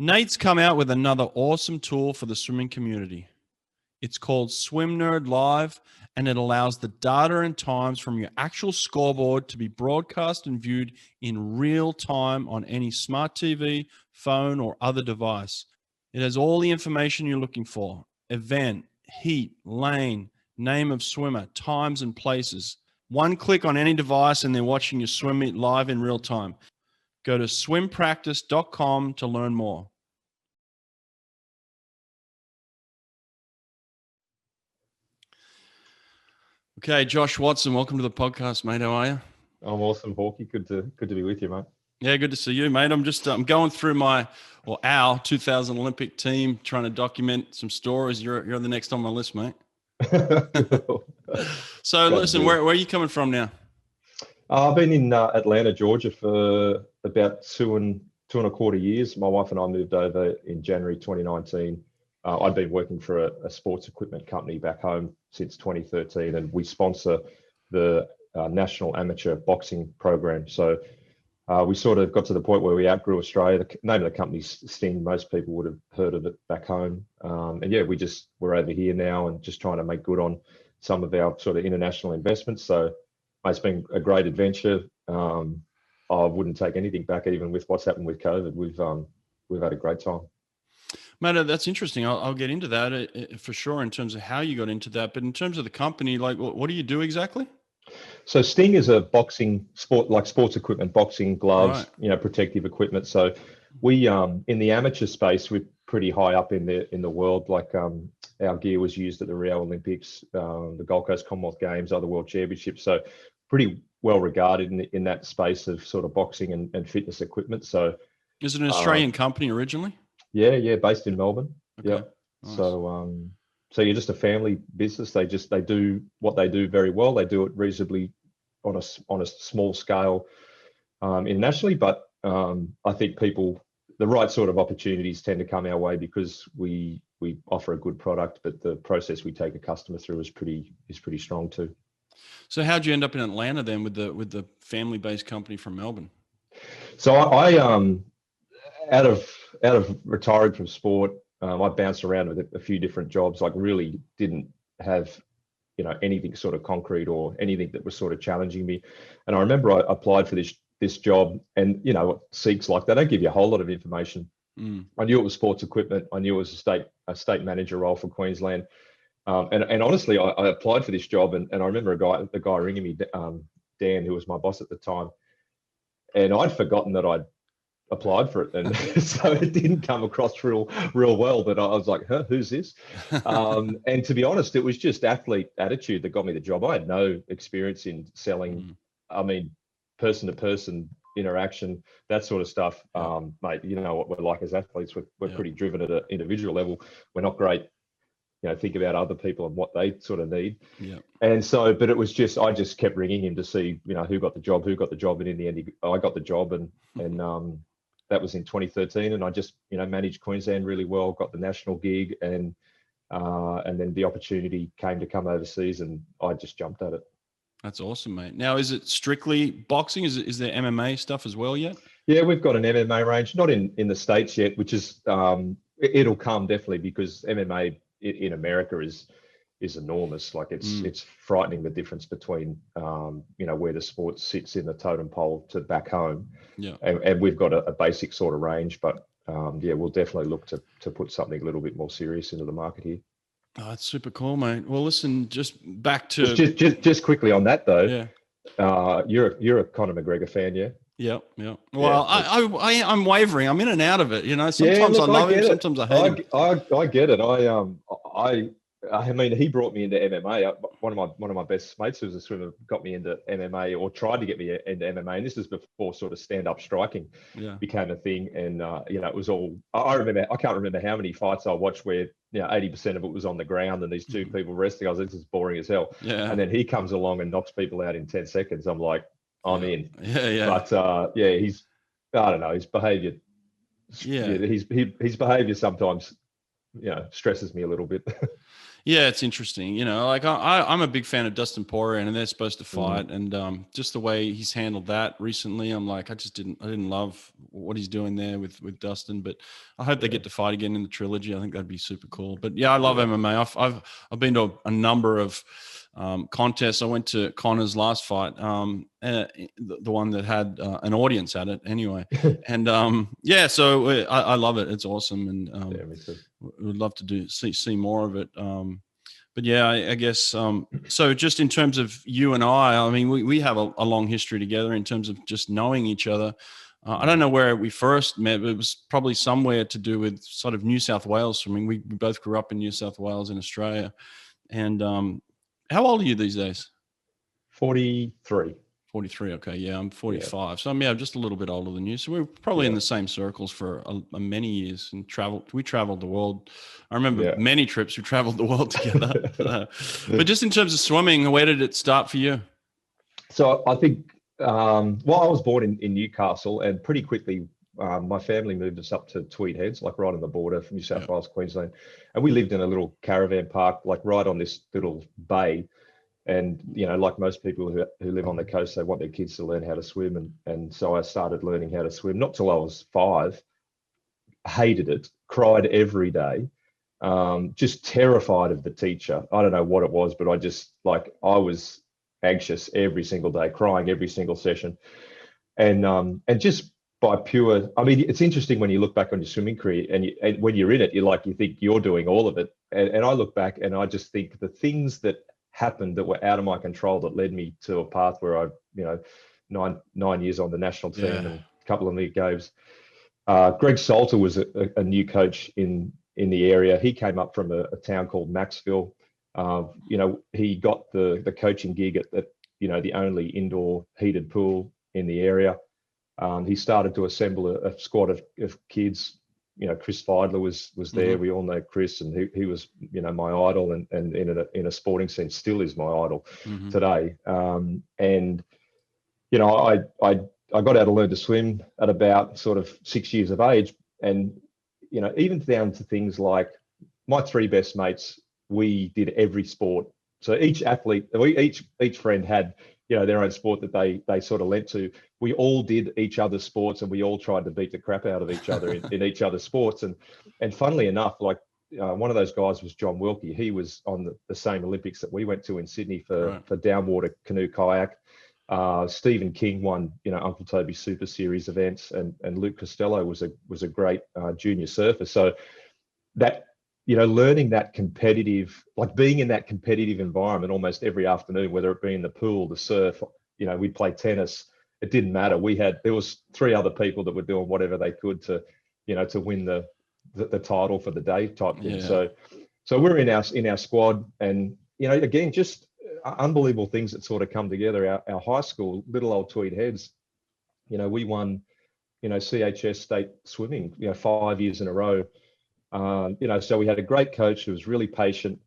Nate's come out with another awesome tool for the swimming community. It's called Swimnerd Live, and it allows the data and times from your actual scoreboard to be broadcast and viewed in real time on any smart TV, phone, or other device. It has all the information you're looking for: event, heat, lane, name of swimmer, times and places. One click on any device and they're watching your swim meet live in real time. Go to swimpractice.com to learn more. Okay, Josh Watson, welcome to the podcast, mate. How are you? I'm awesome, Hawke. Good to be with you, mate. Yeah, good to see you, mate. I'm going through our 2000 Olympic team, trying to document some stories. You're the next on my list, mate. So listen, where are you coming from now? I've been in Atlanta, Georgia for about two and a quarter years. My wife and I moved over in January 2019. I'd been working for a sports equipment company back home since 2013, and we sponsor the National Amateur Boxing Program. So we sort of got to the point where we outgrew Australia. The name of the company's Sting. Most people would have heard of it back home. And yeah, we're over here now and just trying to make good on some of our sort of international investments. So it's been a great adventure. I wouldn't take anything back, even with what's happened with COVID. We've had a great time. Mate, that's interesting. I'll get into that for sure in terms of how you got into that. But in terms of the company, like, what do you do exactly? So Sting is a boxing sport, like sports equipment, boxing gloves, right, protective equipment. So we, in the amateur space, we're pretty high up in the world. Like our gear was used at the Rio Olympics, the Gold Coast Commonwealth Games, other World Championships. So pretty well regarded in that space of sort of boxing and fitness equipment. So is it an Australian company originally? Yeah, based in Melbourne. Okay. Yeah. Nice. So you're just a family business. They do what they do very well. They do it reasonably on a small scale internationally, but I think the right sort of opportunities tend to come our way because we offer a good product, but the process we take a customer through is pretty strong too. So how'd you end up in Atlanta then with the family-based company from Melbourne? So I out of retiring from sport, I bounced around with a few different jobs. Like really didn't have anything sort of concrete or anything that was sort of challenging me. And I remember I applied for this job, and Sikhs, like, they don't give you a whole lot of information. I knew it was sports equipment. I knew it was a state manager role for Queensland. And honestly, I applied for this job, and I remember the guy ringing me, Dan, who was my boss at the time, and I'd forgotten that I'd applied for it, and so it didn't come across real well. But I was like, huh, who's this? And to be honest, it was just athlete attitude that got me the job. I had no experience in selling. I mean, person to person interaction, that sort of stuff. Mate, you know what we're like as athletes. We're pretty driven at an individual level. We're not great. Think about other people and what they sort of need. Yeah. And so, but it was just, I just kept ringing him to see, who got the job. And in the end, I got the job, and that was in 2013. And I just, managed Queensland really well, got the national gig, and then the opportunity came to come overseas, and I just jumped at it. That's awesome, mate. Now, is it strictly boxing? Is there MMA stuff as well yet? Yeah, we've got an MMA range, not in the States yet, which is, it'll come definitely, because MMA in America is enormous. Like it's frightening, the difference between where the sport sits in the totem pole to back home. Yeah. And we've got a basic sort of range, but we'll definitely look to put something a little bit more serious into the market here. Oh, that's super cool, mate. Well, listen, just back to just quickly on that though. Yeah. You're a Conor McGregor fan, yeah? Yeah. Well, yeah. I'm wavering. I'm in and out of it. Sometimes I love him, sometimes I hate him. I get it. I mean, he brought me into MMA. One of my best mates who was a swimmer got me into MMA, or tried to get me into MMA. And this is before sort of stand-up striking became a thing. And it was all. I can't remember how many fights I watched where 80% of it was on the ground and these two people wrestling. I was like, this is boring as hell. Yeah. And then he comes along and knocks people out in 10 seconds. I'm like, I'm in. Yeah. But he's, I don't know, his behaviour. Yeah, his behaviour sometimes stresses me a little bit. Yeah, it's interesting. Like I'm a big fan of Dustin Poirier, and they're supposed to fight, and just the way he's handled that recently, I'm like, I didn't love what he's doing there with Dustin, but I hope they get to fight again in the trilogy. I think that'd be super cool. But yeah, I love MMA. I've been to a number of contests. I went to Connor's last fight, the one that had an audience at it anyway, and so I love it. It's awesome, and Me too. would love to see more of it. But yeah, I guess so. Just in terms of you and I mean, we have a long history together in terms of just knowing each other. I don't know where we first met, but it was probably somewhere to do with sort of New South Wales swimming. We both grew up in New South Wales in Australia. And how old are you these days? 43. 43. Okay. Yeah, I'm 45. Yeah. So I'm just a little bit older than you. So we're probably in the same circles for many years and we traveled the world. I remember many trips. We traveled the world together. But just in terms of swimming, where did it start for you? So I think, I was born in Newcastle, and pretty quickly, my family moved us up to Tweed Heads, like right on the border from New South Wales, Queensland. And we lived in a little caravan park, like right on this little bay. And, like most people who live on the coast, they want their kids to learn how to swim. And so I started learning how to swim, not till I was 5, hated it, cried every day, just terrified of the teacher. I don't know what it was, but I was anxious every single day, crying every single session. And just by pure, I mean, it's interesting when you look back on your swimming career and when you're in it, you think you're doing all of it. And I look back and I just think the things that happened that were out of my control that led me to a path where I, 9 years on the national team and a couple of league games. Greg Salter was a new coach in the area. He came up from a town called Maxville. He got the coaching gig at the only indoor heated pool in the area. He started to assemble a squad of kids. Chris Feidler was there. We all know Chris, and he was, my idol, and in a sporting sense, still is my idol today. I got out to learn to swim at about sort of 6 years of age, and even down to things like my 3 best mates. We did every sport. So each athlete, each friend had their own sport that they sort of lent to. We all did each other's sports, and we all tried to beat the crap out of each other in each other's sports. And funnily enough, one of those guys was John Wilkie. He was on the same Olympics that we went to in Sydney for downwater canoe kayak. Stephen King won Uncle Toby's Super Series events, and Luke Costello was a great junior surfer. So that learning that competitive, like being in that competitive environment almost every afternoon, whether it be in the pool, the surf, we'd play tennis. It didn't matter. There was 3 other people that were doing whatever they could to win the title for the day type thing. So we're in our squad, and again, just unbelievable things that sort of come together. Our high school, little old Tweed Heads, we won CHS state swimming 5 years in a row. So we had a great coach who was really patient,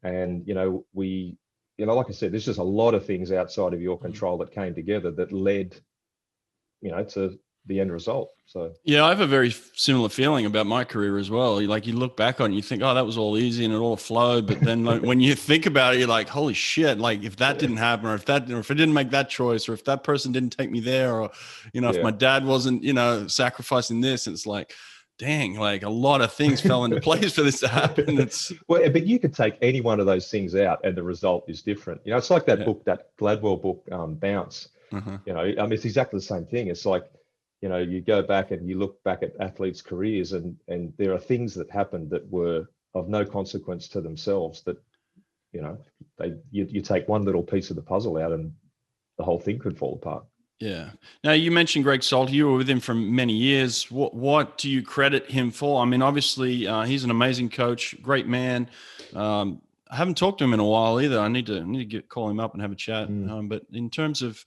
and like I said, there's just a lot of things outside of your control that came together that led to the end result. So yeah, I have a very similar feeling about my career as well. Like you look back on it, you think, oh, that was all easy and it all flowed, but then when you think about it, you're like, holy shit, like if that didn't happen, or if I didn't make that choice, or if that person didn't take me there, or if my dad wasn't sacrificing this, and it's like, dang, like a lot of things fell into place for this to happen. But you could take any one of those things out and the result is different. It's like that book, that Gladwell book, Bounce. It's exactly the same thing. It's like, you go back and you look back at athletes' careers, and there are things that happened that were of no consequence to themselves that, you take one little piece of the puzzle out and the whole thing could fall apart. Yeah. Now, you mentioned Greg Salter. You were with him for many years. What do you credit him for? I mean, obviously, he's an amazing coach, great man. I haven't talked to him in a while either. I need to call him up and have a chat. But in terms of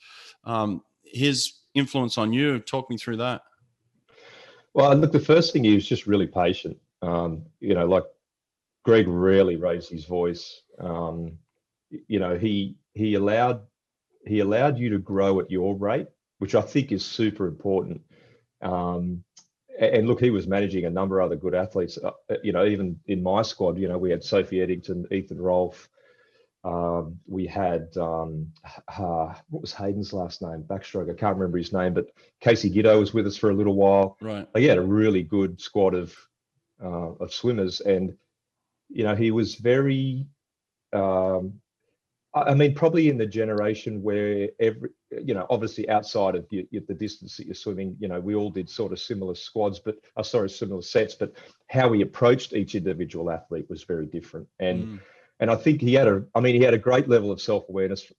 his influence on you, talk me through that. Well, look, the first thing, he was just really patient. Like Greg rarely raised his voice. He allowed you to grow at your rate, which I think is super important. and look, he was managing a number of other good athletes. Even in my squad, we had Sophie Eddington, Ethan Rolfe. We had what was Hayden's last name? Backstroke. I can't remember his name, but Casey Giddo was with us for a little while. Right. He had a really good squad of swimmers, and he was very. Probably in the generation where obviously outside of the distance that you're swimming, we all did sort of similar squads, similar sets, but how he approached each individual athlete was very different. And I think he had a great level of self-awareness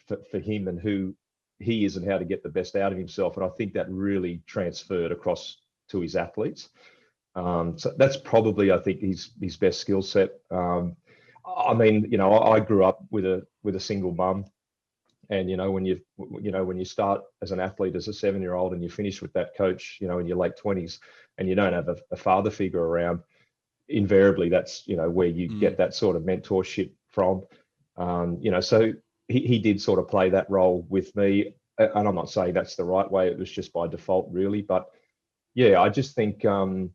for him and who he is and how to get the best out of himself. And I think that really transferred across to his athletes. So that's probably, I think, his best skill set. I grew up with a single mum, and when you start as an athlete as a 7-year-old and you finish with that coach, in your late 20s, and you don't have a father figure around, invariably that's where you get that sort of mentorship from. So he did sort of play that role with me, and I'm not saying that's the right way. It was just by default, really. But yeah, I just think how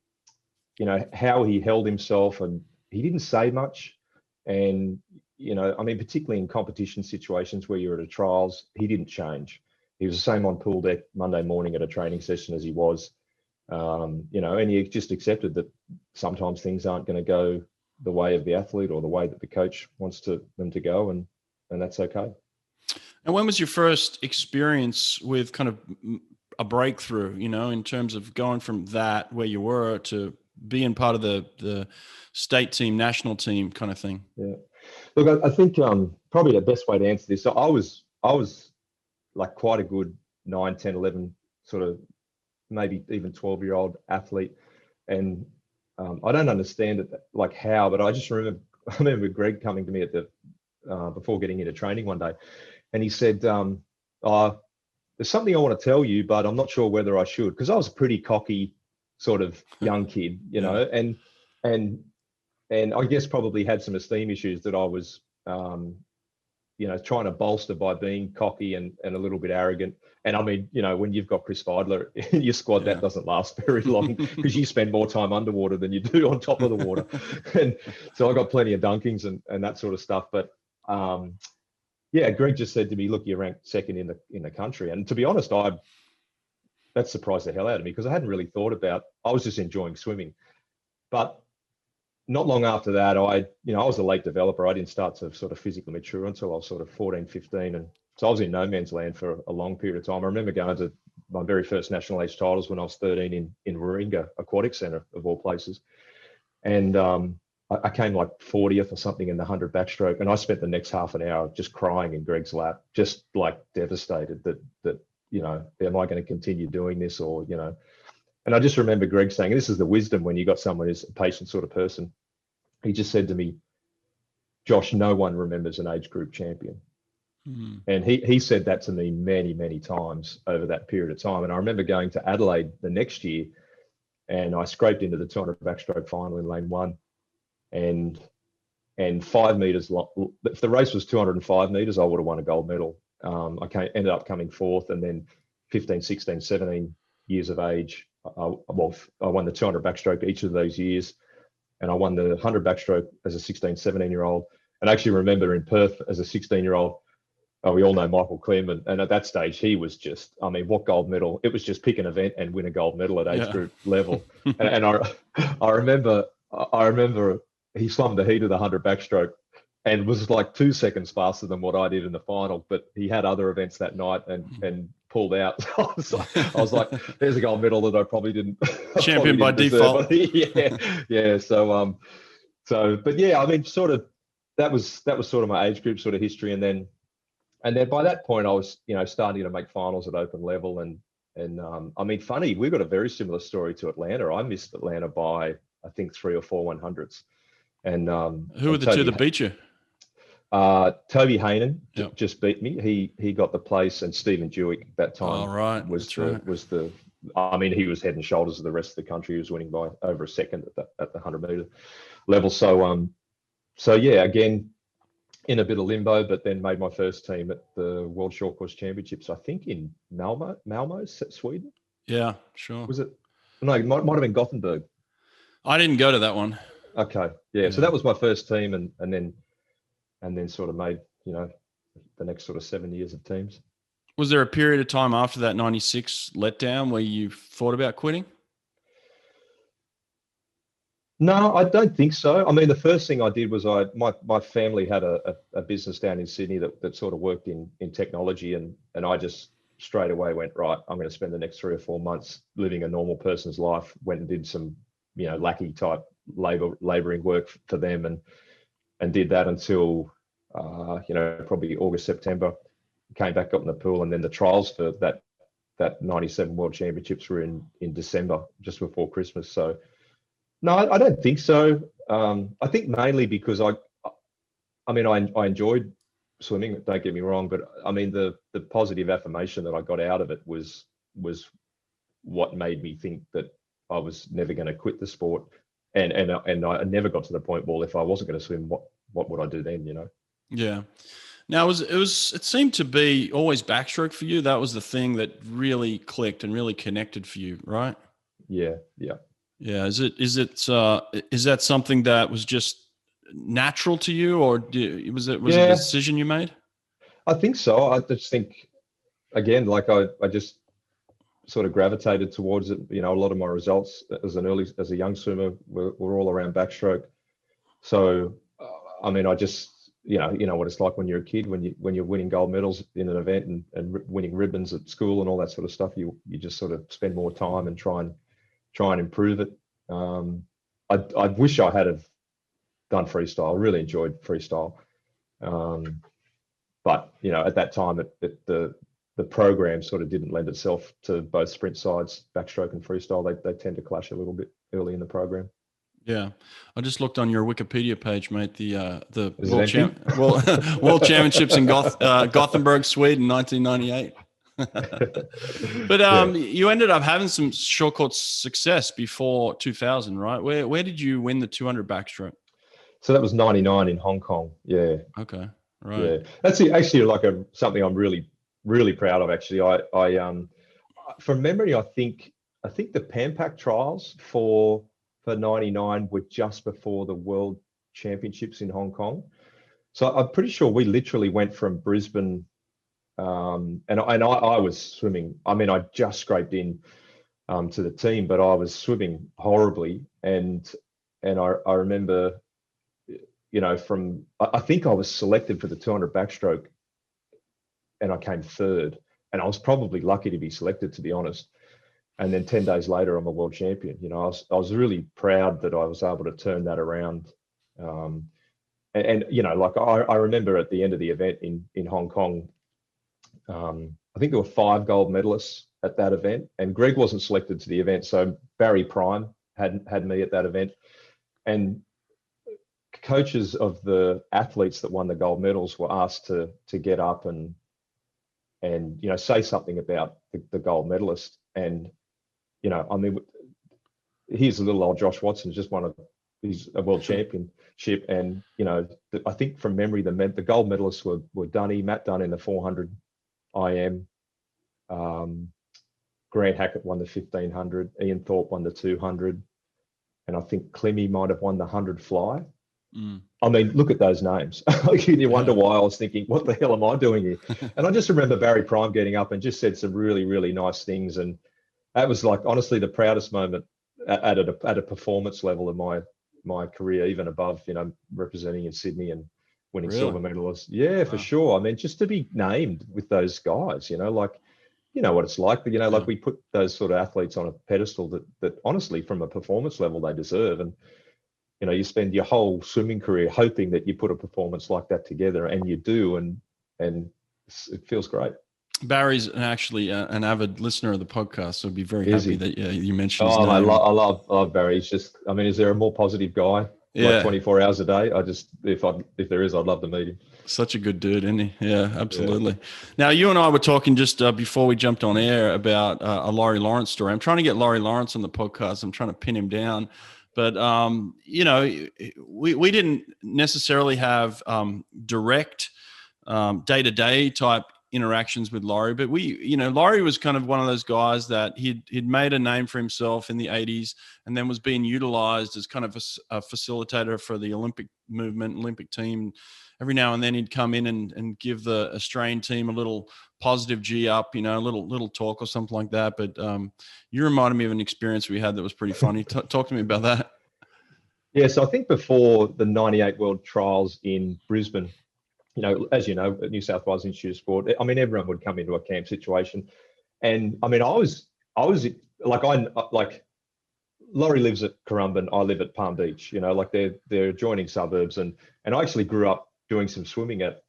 he held himself, and he didn't say much. And, particularly in competition situations where you're at a trials, he didn't change. He was the same on pool deck Monday morning at a training session as he was, and he just accepted that sometimes things aren't going to go the way of the athlete or the way that the coach wants them to go. And that's okay. And when was your first experience with kind of a breakthrough, in terms of going from that where you were to being part of the state team, national team kind of thing? Yeah. Look, I think probably the best way to answer this. So I was like quite a good 9, 10, 11 sort of maybe even 12-year-old athlete. And I don't understand it like how, but I remember Greg coming to me at before getting into training one day, and he said, there's something I want to tell you, but I'm not sure whether I should, because I was a pretty cocky sort of young kid, and I guess probably had some esteem issues that I was, trying to bolster by being cocky and a little bit arrogant. And when you've got Chris Feidler in your squad, that doesn't last very long because you spend more time underwater than you do on top of the water. And so I got plenty of dunkings and that sort of stuff. But Greg just said to me, look, you're ranked second in the country. And to be honest, that surprised the hell out of me because I hadn't really thought about. I was just enjoying swimming, but not long after that, I was a late developer. I didn't start to sort of physically mature until I was sort of 14, 15, and so I was in no man's land for a long period of time. I remember going to my very first national age titles when I was 13 in Warringah Aquatic Centre of all places, and I came like 40th or something in the 100 backstroke, and I spent the next half an hour just crying in Greg's lap, just like devastated that am I going to continue doing this or. And I just remember Greg saying, this is the wisdom when you got someone who's a patient sort of person. He just said to me, Josh, no one remembers an age group champion. Mm-hmm. And he said that to me many, many times over that period of time. And I remember going to Adelaide the next year and I scraped into the 200 backstroke final in lane 1 and 5 meters long. If the race was 205 meters, I would have won a gold medal. I ended up coming 4th, and then 15, 16, 17 years of age, I won the 200 backstroke each of those years, and I won the 100 backstroke as a 16, 17-year-old. And I actually remember in Perth as a 16-year-old, we all know Michael Clearman, and at that stage he was just, what gold medal? It was just pick an event and win a gold medal at age group level. and I remember he swum the heat of the 100 backstroke and was like 2 seconds faster than what I did in the final, but he had other events that night and pulled out. So I was like, there's a gold medal that I probably didn't. Champion by default. Yeah. So, but yeah, sort of, that was sort of my age group sort of history. And then by that point I was, starting to make finals at open level. And funny, we've got a very similar story to Atlanta. I missed Atlanta by, I think, 3 or 4 100s. And who were the two that beat you? Toby Haynen just beat me. He got the place, and Stephen Dewick at that time was the. He was head and shoulders of the rest of the country. He was winning by over a second at the 100-meter level. So yeah, again in a bit of limbo, but then made my first team at the World Short Course Championships. I think in Malmo, Sweden. Yeah, sure. Was it? No, it might have been Gothenburg. I didn't go to that one. Okay, yeah. So that was my first team, and then sort of made the next sort of 7 years of teams. Was there a period of time after that 96 letdown where you thought about quitting? No, I don't think so. I mean, the first thing I did was my family had a business down in Sydney that sort of worked in technology, and I just straight away went, right, I'm going to spend the next 3 or 4 months living a normal person's life. Went and did some lackey type laboring work for them, and did that until probably August, September. Came back up in the pool, and then the trials for that 97 World Championships were in December, just before Christmas. So no, I don't think so. I think mainly because I enjoyed swimming, don't get me wrong, but I mean the positive affirmation that I got out of it was what made me think that I was never going to quit the sport, and I never got to the point, well, if I wasn't going to swim, what would I do then? Yeah. Now it seemed to be always backstroke for you. That was the thing that really clicked and really connected for you, right? Yeah. Yeah. Is that something that was just natural to you, or was it a decision you made? I think so. I just think, again, like I just sort of gravitated towards it. A lot of my results as a young swimmer were all around backstroke. So, I just, what it's like when you're a kid, when you're winning gold medals in an event and winning ribbons at school and all that sort of stuff, you just sort of spend more time and try and improve it. I wish I had have done freestyle. I really enjoyed freestyle. But at that time, the program sort of didn't lend itself to both sprint sides, backstroke and freestyle. They tend to clash a little bit early in the program. Yeah, I just looked on your Wikipedia page, mate. The World Championships in Gothenburg, Sweden, 1998. But you ended up having some short course success before 2000, right? Where did you win the 200 backstroke? So that was 99 in Hong Kong. Yeah. Okay. Right. Yeah, that's actually like something I'm really, really proud of. Actually, I from memory, I think the Pan Pac trials for 99 were just before the World Championships in Hong Kong. So I'm pretty sure we literally went from Brisbane, and I was swimming. I mean, I just scraped in to the team, but I was swimming horribly, and I remember, I think I was selected for the 200 backstroke, and I came third, and I was probably lucky to be selected, to be honest. And then 10 days later, I'm a world champion. I was really proud that I was able to turn that around. Like I remember at the end of the event in Hong Kong, I think there were 5 gold medalists at that event, and Greg wasn't selected to the event. So Barry Prime had me at that event, and coaches of the athletes that won the gold medals were asked to get up and say something about the gold medalist. And here's a little old Josh Watson, just he's a world championship, and I think from memory the gold medalists were Matt Dunn in the 400 IM, Grant Hackett won the 1500, Ian Thorpe won the 200, and I think Clemmy might have won the 100 fly. I mean, look at those names. You wonder why I was thinking, what the hell am I doing here? And I just remember Barry Prime getting up and just said some really, really nice things. And that was like, honestly, the proudest moment at a performance level of my career, even above, representing in Sydney and winning silver medalists. Yeah, for sure. I mean, just to be named with those guys, like, what it's like, but, like we put those sort of athletes on a pedestal that honestly, from a performance level, they deserve. And, you spend your whole swimming career hoping that you put a performance like that together, and you do, and it feels great. Barry's actually an avid listener of the podcast, so I'd be very happy that you mentioned his name. I love Barry. He's just, I mean, is there a more positive guy? Like 24 hours a day? If there is, I'd love to meet him. Such a good dude, isn't he? Yeah, absolutely. Yeah. Now, you and I were talking just before we jumped on air about a Laurie Lawrence story. I'm trying to get Laurie Lawrence on the podcast. I'm trying to pin him down. But, we didn't necessarily have direct day-to-day type interactions with Laurie, but Laurie was kind of one of those guys that he'd made a name for himself in the 80s and then was being utilized as kind of a facilitator for the Olympic movement, Olympic team. Every now and then he'd come in and give the Australian team a little positive G up, a little talk or something like that. But you reminded me of an experience we had that was pretty funny. Talk to me about that. Yeah, so I think before the 98 World Trials in Brisbane, as you know, at New South Wales Institute of Sport, I mean, everyone would come into a camp situation. And I mean, I was like Laurie lives at Currumbin, I live at Palm Beach, like they're adjoining suburbs. And I actually grew up doing some swimming at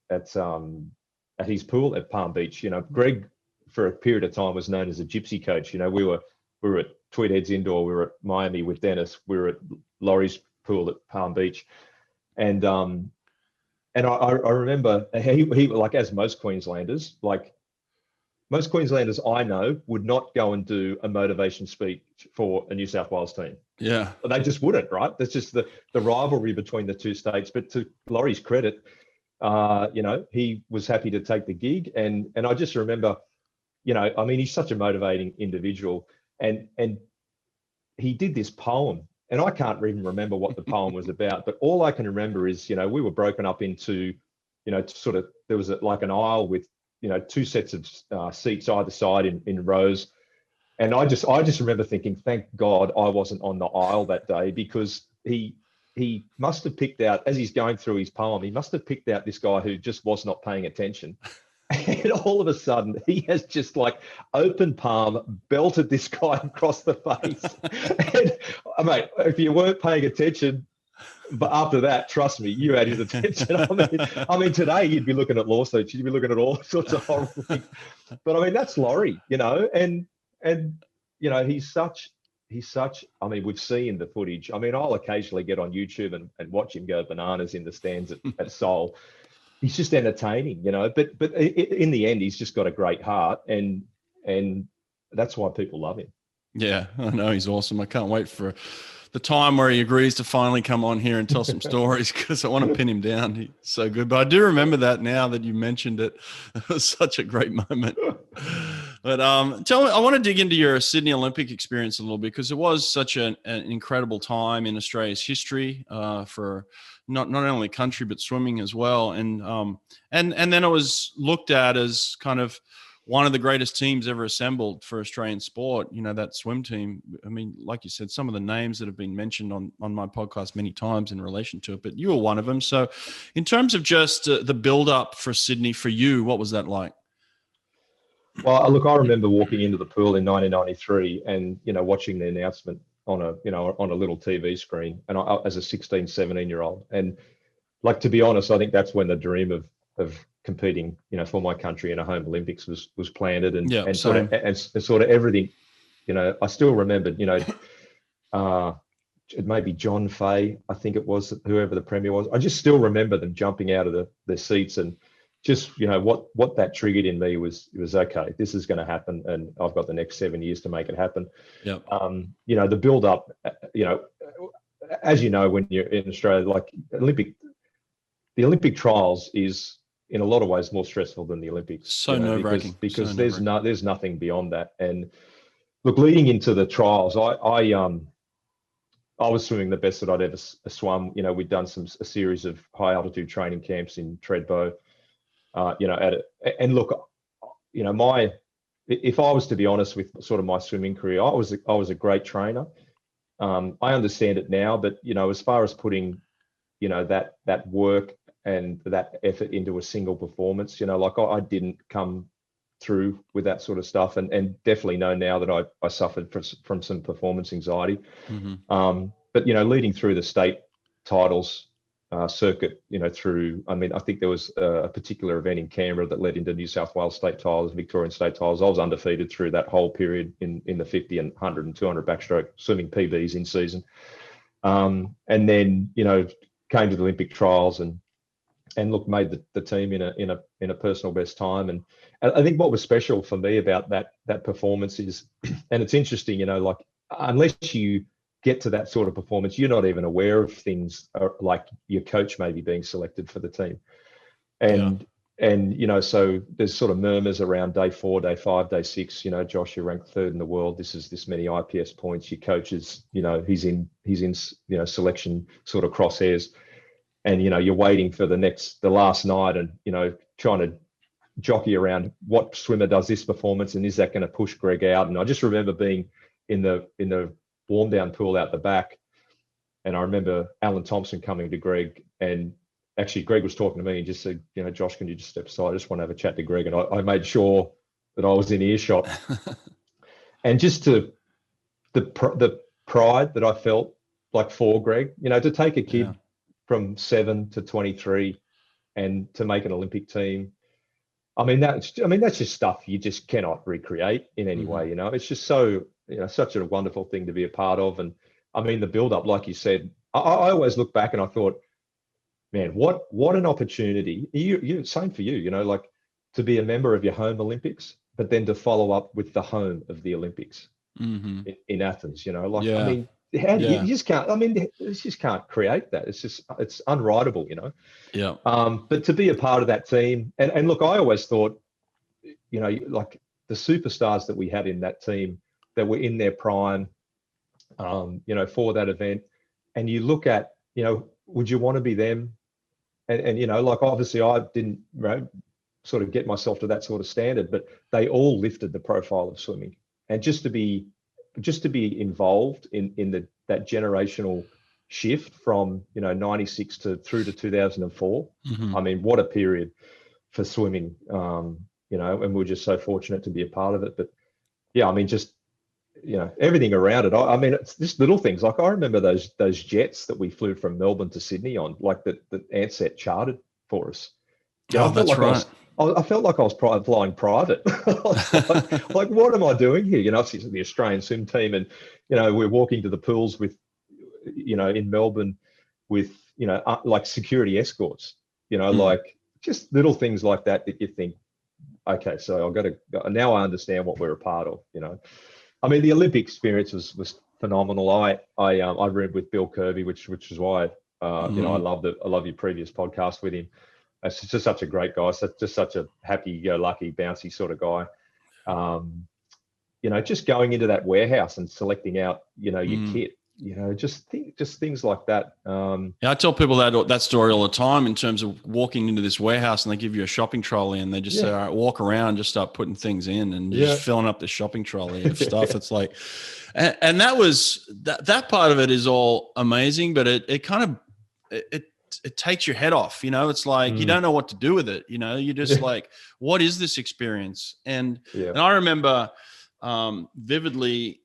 his pool at Palm Beach. Greg, for a period of time, was known as a gypsy coach. We were at Tweed Heads Indoor, we were at Miami with Dennis, we were at Laurie's pool at Palm Beach. And I remember he like, as most Queenslanders I know would not go and do a motivation speech for a New South Wales team. Yeah. They just wouldn't, right? That's just the rivalry between the two states. But to Laurie's credit, he was happy to take the gig. And I just remember, I mean, he's such a motivating individual. And he did this poem. And I can't even remember what the poem was about, but all I can remember is, we were broken up into, there was like an aisle with, two sets of seats either side in rows. And I just remember thinking, thank God I wasn't on the aisle that day, because he must have picked out, as he's going through his poem, he must have picked out this guy who just was not paying attention. And all of a sudden, he has just like open palm belted this guy across the face. And, mate, if you weren't paying attention, but after that, trust me, you had his attention. I mean, today you'd be looking at lawsuits, you'd be looking at all sorts of horrible things. But I mean, that's Laurie, and he's such. I mean, we've seen the footage. I mean, I'll occasionally get on YouTube and watch him go bananas in the stands at Seoul. He's just entertaining, but in the end, he's just got a great heart, and that's why people love him. Yeah, I know, he's awesome. I can't wait for the time where he agrees to finally come on here and tell some stories, because I want to pin him down. He's so good. But I do remember that now that you mentioned it. It was such a great moment. But tell me, I want to dig into your Sydney Olympic experience a little bit, because it was such an incredible time in Australia's history for not only country but swimming as well. And then it was looked at as kind of one of the greatest teams ever assembled for Australian sport, that swim team. I mean, like you said, some of the names that have been mentioned on my podcast many times in relation to it, but you were one of them. So in terms of just the build up for Sydney for you, what was that like? Well, look, I remember walking into the pool in 1993 and, watching the announcement on a little TV screen, and I, as a 16, 17-year-old. And like, to be honest, I think that's when the dream of competing, for my country in a home Olympics was planted, and sort of everything, I still remembered, it may be John Fay, I think it was, whoever the premier was. I just still remember them jumping out of the seats, and just, what that triggered in me was okay, this is going to happen, and I've got the next 7 years to make it happen. Yeah. The build up, as you know, when you're in Australia, like the Olympic trials is in a lot of ways more stressful than the Olympics. So nerve-wracking. Because there's nothing beyond that. And look, leading into the trials, I was swimming the best that I'd ever swum. We'd done a series of high altitude training camps in Treadbow. And look, if I was to be honest with sort of my swimming career, I was a great trainer. I understand it now, but as far as putting, that work and that effort into a single performance, like I didn't come through with that sort of stuff, and definitely know now that I suffered from some performance anxiety. Mm-hmm. But leading through the state titles circuit, through, I think there was a particular event in Canberra that led into New South Wales state titles, Victorian state titles. I was undefeated through that whole period in the 50 and 100 and 200 backstroke, swimming PBs in season. And then, came to the Olympic trials and look, made the team in a personal best time. And I think what was special for me about that performance is, and it's interesting, like, unless you get to that sort of performance, you're not even aware of things like your coach maybe being selected for the team. And And, so there's sort of murmurs around day 4, day 5, day 6, Josh, you're ranked 3rd in the world. This is this many IPS points. Your coaches, he's in, selection sort of crosshairs. And, you're waiting for the last night and, trying to jockey around what swimmer does this performance and is that going to push Greg out. And I just remember being in the warm down pool out the back. And I remember Alan Thompson coming to Greg, and actually Greg was talking to me and just said, Josh, can you just step aside? I just want to have a chat to Greg. And I made sure that I was in earshot. And just the pride that I felt like for Greg, to take a kid from 7 to 23 and to make an Olympic team. I mean, that's just stuff you just cannot recreate in any way, It's just so, such a wonderful thing to be a part of. And I mean, the build up, like you said, I always look back and I thought, man, what an opportunity. Same for you, like to be a member of your home Olympics, but then to follow up with the home of the Olympics in Athens, I mean, you just can't, you just can't create that. It's unwritable, Yeah. But to be a part of that team, and look, I always thought, like the superstars that we had in that team that were in their prime, for that event, and you look at, would you want to be them? And like obviously I didn't sort of get myself to that sort of standard, but they all lifted the profile of swimming. And just to be involved in that generational shift from 96 through to 2004. I mean, what a period for swimming, and we're just so fortunate to be a part of it. But yeah, I mean, just everything around it. I mean, it's just little things. Like I remember those jets that we flew from Melbourne to Sydney on, like that Ansett chartered for us. That's right. I felt like I was flying private. like, what am I doing here? It's the Australian swim team, and we're walking to the pools with, in Melbourne with like security escorts. Like just little things like that you think, okay, so I've got to now I understand what we're a part of. I mean, the Olympic experience was phenomenal. I read with Bill Kirby, which is why I love your previous podcast with him. It's just such a great guy. Just such a happy-go-lucky, bouncy sort of guy. Just going into that warehouse and selecting out, your kit. Just things like that. Yeah, I tell people that story all the time in terms of walking into this warehouse and they give you a shopping trolley and they just say, all right, walk around, just start putting things in and just filling up the shopping trolley of stuff. It's like, and that was that part of it is all amazing, but it kind of, it takes your head off, it's like, you don't know what to do with it. You're just like, what is this experience? And I remember vividly,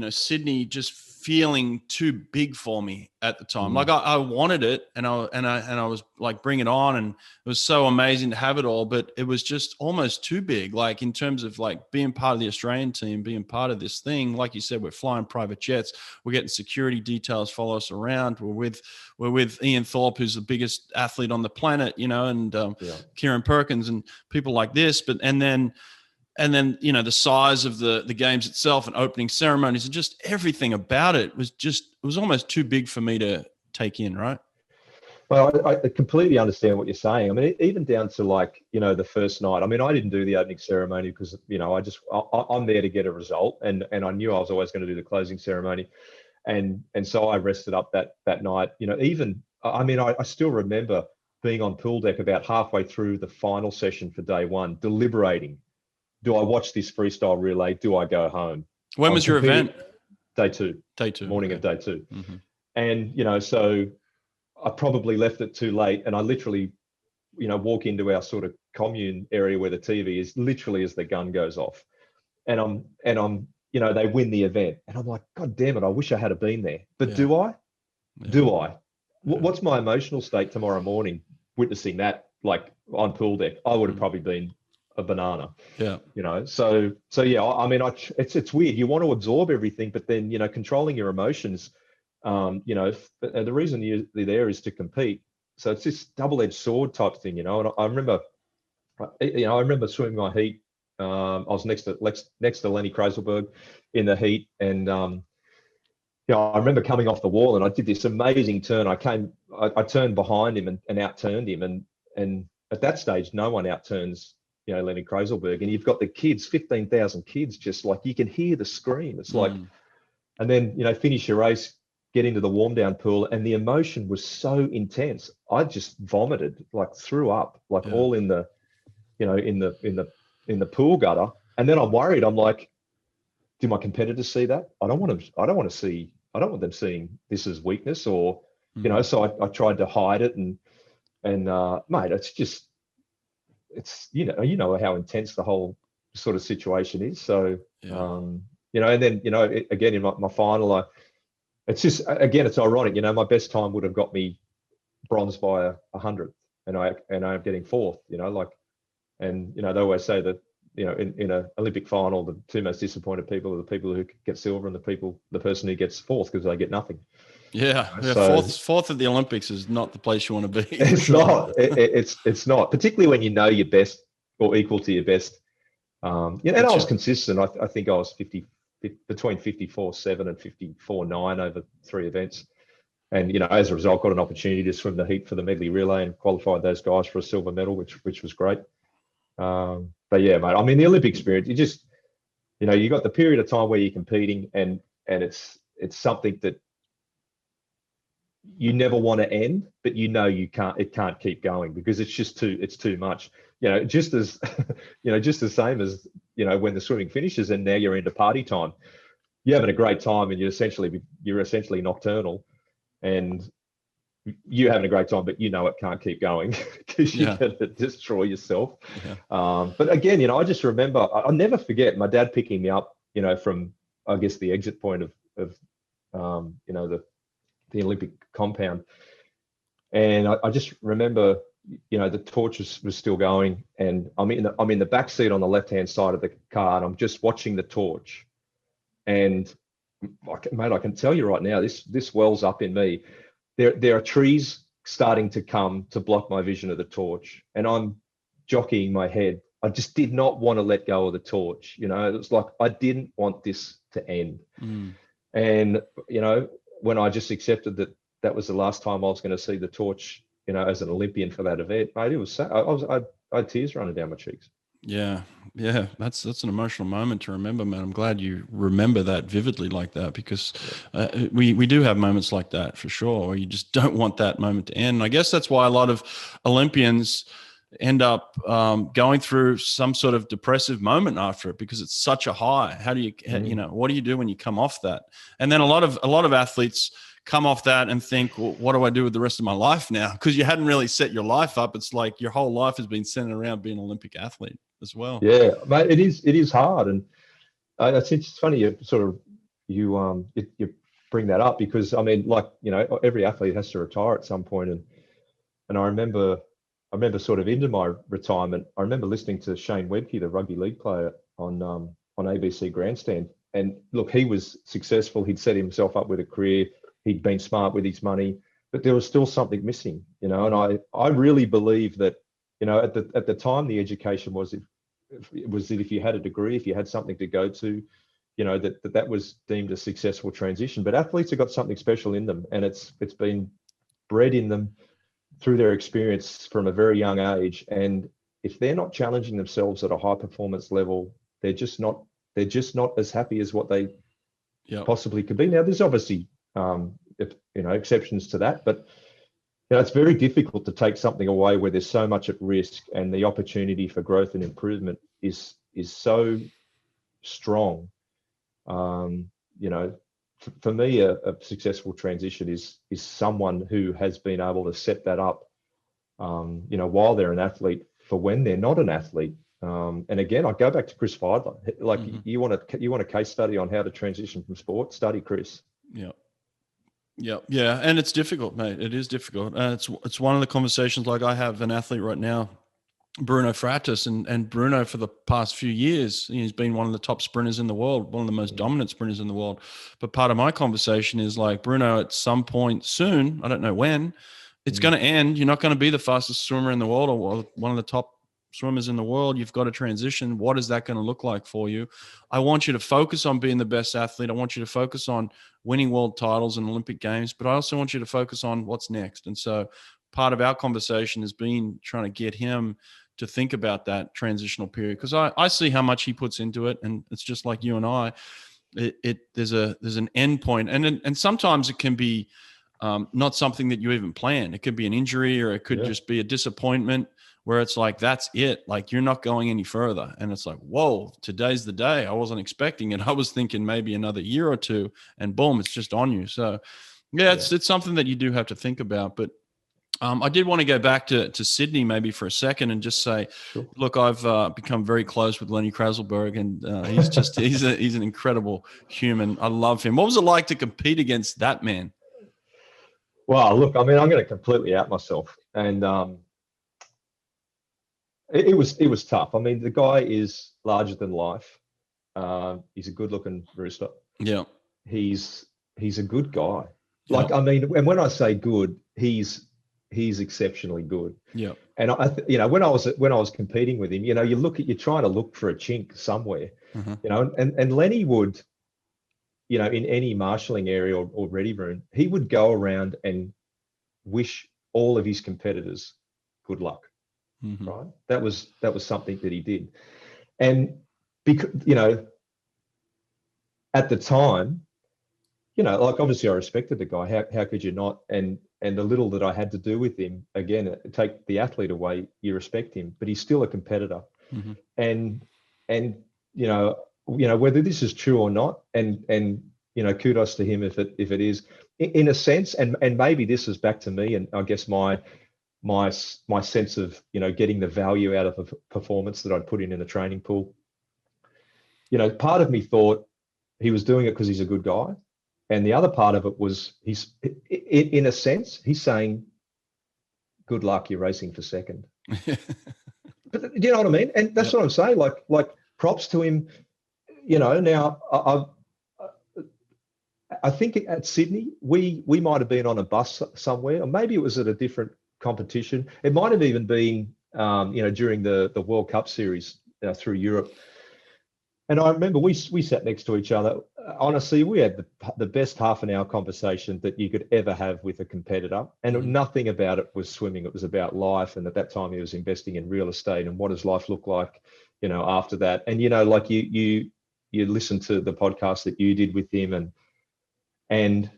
Sydney just feeling too big for me at the time. Like I wanted it and I was like, bring it on. And it was so amazing to have it all, but it was just almost too big. Like in terms of like being part of the Australian team, being part of this thing, like you said, we're flying private jets, we're getting security details follow us around. We're with Ian Thorpe, who's the biggest athlete on the planet, and Kieran Perkins and people like this, and then, the size of the games itself and opening ceremonies and just everything about it was almost too big for me to take in, right? Well, I completely understand what you're saying. I mean, even down to like, the first night. I mean, I didn't do the opening ceremony because, I'm there to get a result, and I knew I was always going to do the closing ceremony, and so I rested up that night. I still remember being on pool deck about halfway through the final session for day one, deliberating. Do I watch this freestyle relay? Do I go home? When was your event? Day two. Morning of day two. And, so I probably left it too late. And I literally, walk into our sort of commune area where the TV is literally as the gun goes off. And I'm, they win the event. And I'm like, God damn it, I wish I had been there. But do I? Yeah. Do I? What's my emotional state tomorrow morning witnessing that, like on pool deck? I would have probably been a banana. So yeah, I mean, it's weird. You want to absorb everything, but then controlling your emotions, the reason you're there is to compete. So it's this double-edged sword type thing, and I remember swimming my heat. I was next to Lenny Krayzelburg in the heat, and I remember coming off the wall and I did this amazing turn. I turned behind him and out-turned him, and at that stage, no one outturns, Lenny Krayzelburg, and you've got the kids, 15,000 kids, just like you can hear the scream. It's like, and then, finish your race, get into the warm down pool, and the emotion was so intense. I just vomited, like threw up, like all in the, in the pool gutter. And then I'm worried. I'm like, do my competitors see that? I don't want them seeing this as weakness, or, so I tried to hide it, and mate, it's how intense the whole sort of situation is. So, and then, again, in my final, it's ironic, my best time would have got me bronze by 100th, and I'm getting fourth, and, they always say that, in an Olympic final, the two most disappointed people are the people who get silver and the person who gets fourth, because they get nothing. Yeah. So, fourth at the Olympics is not the place you want to be. It's not. It's not, particularly when you know your best or equal to your best. And I was consistent. I think I was between 54.7 and 54.9 over 3 events. And, as a result, got an opportunity to swim the heat for the medley relay and qualified those guys for a silver medal, which was great. But yeah, mate, I mean, the Olympic experience, you just, you got the period of time where you're competing, and it's something that you never want to end, but it can't keep going, because it's too much, just as, just the same as, when the swimming finishes and now you're into party time, you're having a great time, and you're essentially nocturnal, and you're having a great time, but it can't keep going, because you're going to destroy yourself. But again, I just remember, I'll never forget my dad picking me up, from, I guess, the exit point of the Olympic compound. And I just remember, the torch was still going, and I'm in the back seat on the left-hand side of the car, and I'm just watching the torch. And mate, I can tell you right now, this wells up in me. There are trees starting to come to block my vision of the torch, and I'm jockeying my head. I just did not want to let go of the torch. It was like, I didn't want this to end. And, when I just accepted that was the last time I was going to see the torch, as an Olympian for that event, mate, it was sad. I had tears running down my cheeks. Yeah. That's an emotional moment to remember, man. I'm glad you remember that vividly like that, because we do have moments like that for sure, where you just don't want that moment to end. And I guess that's why a lot of Olympians end up going through some sort of depressive moment after it, because it's such a high. How do you, what do you do when you come off that? And then a lot of athletes come off that and think, well, what do I do with the rest of my life now? Because you hadn't really set your life up. It's like your whole life has been centered around being an Olympic athlete as well. Yeah, mate, it is hard. And it's funny you bring that up, because I mean, like, every athlete has to retire at some point. And I remember sort of into my retirement, I remember listening to Shane Webke, the rugby league player, on ABC Grandstand. And look, he was successful. He'd set himself up with a career. He'd been smart with his money, but there was still something missing, And I really believe that, at the time, the education was that if you had a degree, if you had something to go to, that was deemed a successful transition. But athletes have got something special in them, and it's been bred in them through their experience from a very young age. And if they're not challenging themselves at a high performance level, they're just not as happy as what they possibly could be. Now, there's obviously exceptions to that, but it's very difficult to take something away where there's so much at risk, and the opportunity for growth and improvement is so strong. For me, a successful transition is someone who has been able to set that up, while they're an athlete, for when they're not an athlete. And again, I go back to Chris Feidler. Like, you want a case study on how to transition from sport? Study Chris. Yeah, and it's difficult, mate. It is difficult. It's one of the conversations. Like, I have an athlete right now, Bruno Fratis, and Bruno, for the past few years, he's been one of the top sprinters in the world, one of the most dominant sprinters in the world. But part of my conversation is like, Bruno, at some point soon, I don't know when, it's going to end. You're not going to be the fastest swimmer in the world, or one of the top swimmers in the world. You've got to transition. What is that going to look like for you? I want you to focus on being the best athlete. I want you to focus on winning world titles and Olympic games, but I also want you to focus on what's next. And so part of our conversation has been trying to get him to think about that transitional period, because I see how much he puts into it, and it's just like you and I. There's an end point, and sometimes it can be not something that you even plan. It could be an injury, or it could just be a disappointment where it's like, that's it. Like, you're not going any further. And it's like, whoa, today's the day. I wasn't expecting it. I was thinking maybe another year or two, and boom, it's just on you. So yeah, it's something that you do have to think about. But I did want to go back to Sydney maybe for a second and just say, look, I've become very close with Lenny Krayzelburg, and he's an incredible human. I love him. What was it like to compete against that man? Well, look, I mean, I'm going to completely out myself, and it was tough. I mean, the guy is larger than life. He's a good-looking rooster. Yeah, he's a good guy. Like, I mean, and when I say good, he's exceptionally good. Yeah. And when I was competing with him, you're trying to look for a chink somewhere, and Lenny would, in any marshalling area or ready room, he would go around and wish all of his competitors good luck. Mm-hmm. Right. That was something that he did. And because, at the time, like, obviously I respected the guy. How could you not? And the little that I had to do with him, again, take the athlete away, you respect him, but he's still a competitor. Mm-hmm. And whether this is true or not, and kudos to him if it is, in a sense, and maybe this is back to me, and I guess my sense of getting the value out of a performance that I'd put in the training pool. Part of me thought he was doing it because he's a good guy. And the other part of it was he's, in a sense, he's saying, good luck, you're racing for second. But do you know what I mean? And that's what I'm saying. Like props to him. Now I think at Sydney, we might have been on a bus somewhere, or maybe it was at a different competition. It might have even been, during the World Cup series through Europe. And I remember we sat next to each other. Honestly, we had the best half an hour conversation that you could ever have with a competitor. And nothing about it was swimming. It was about life. And at that time, he was investing in real estate and what does life look like, after that. And, like you listen to the podcast that you did with him, and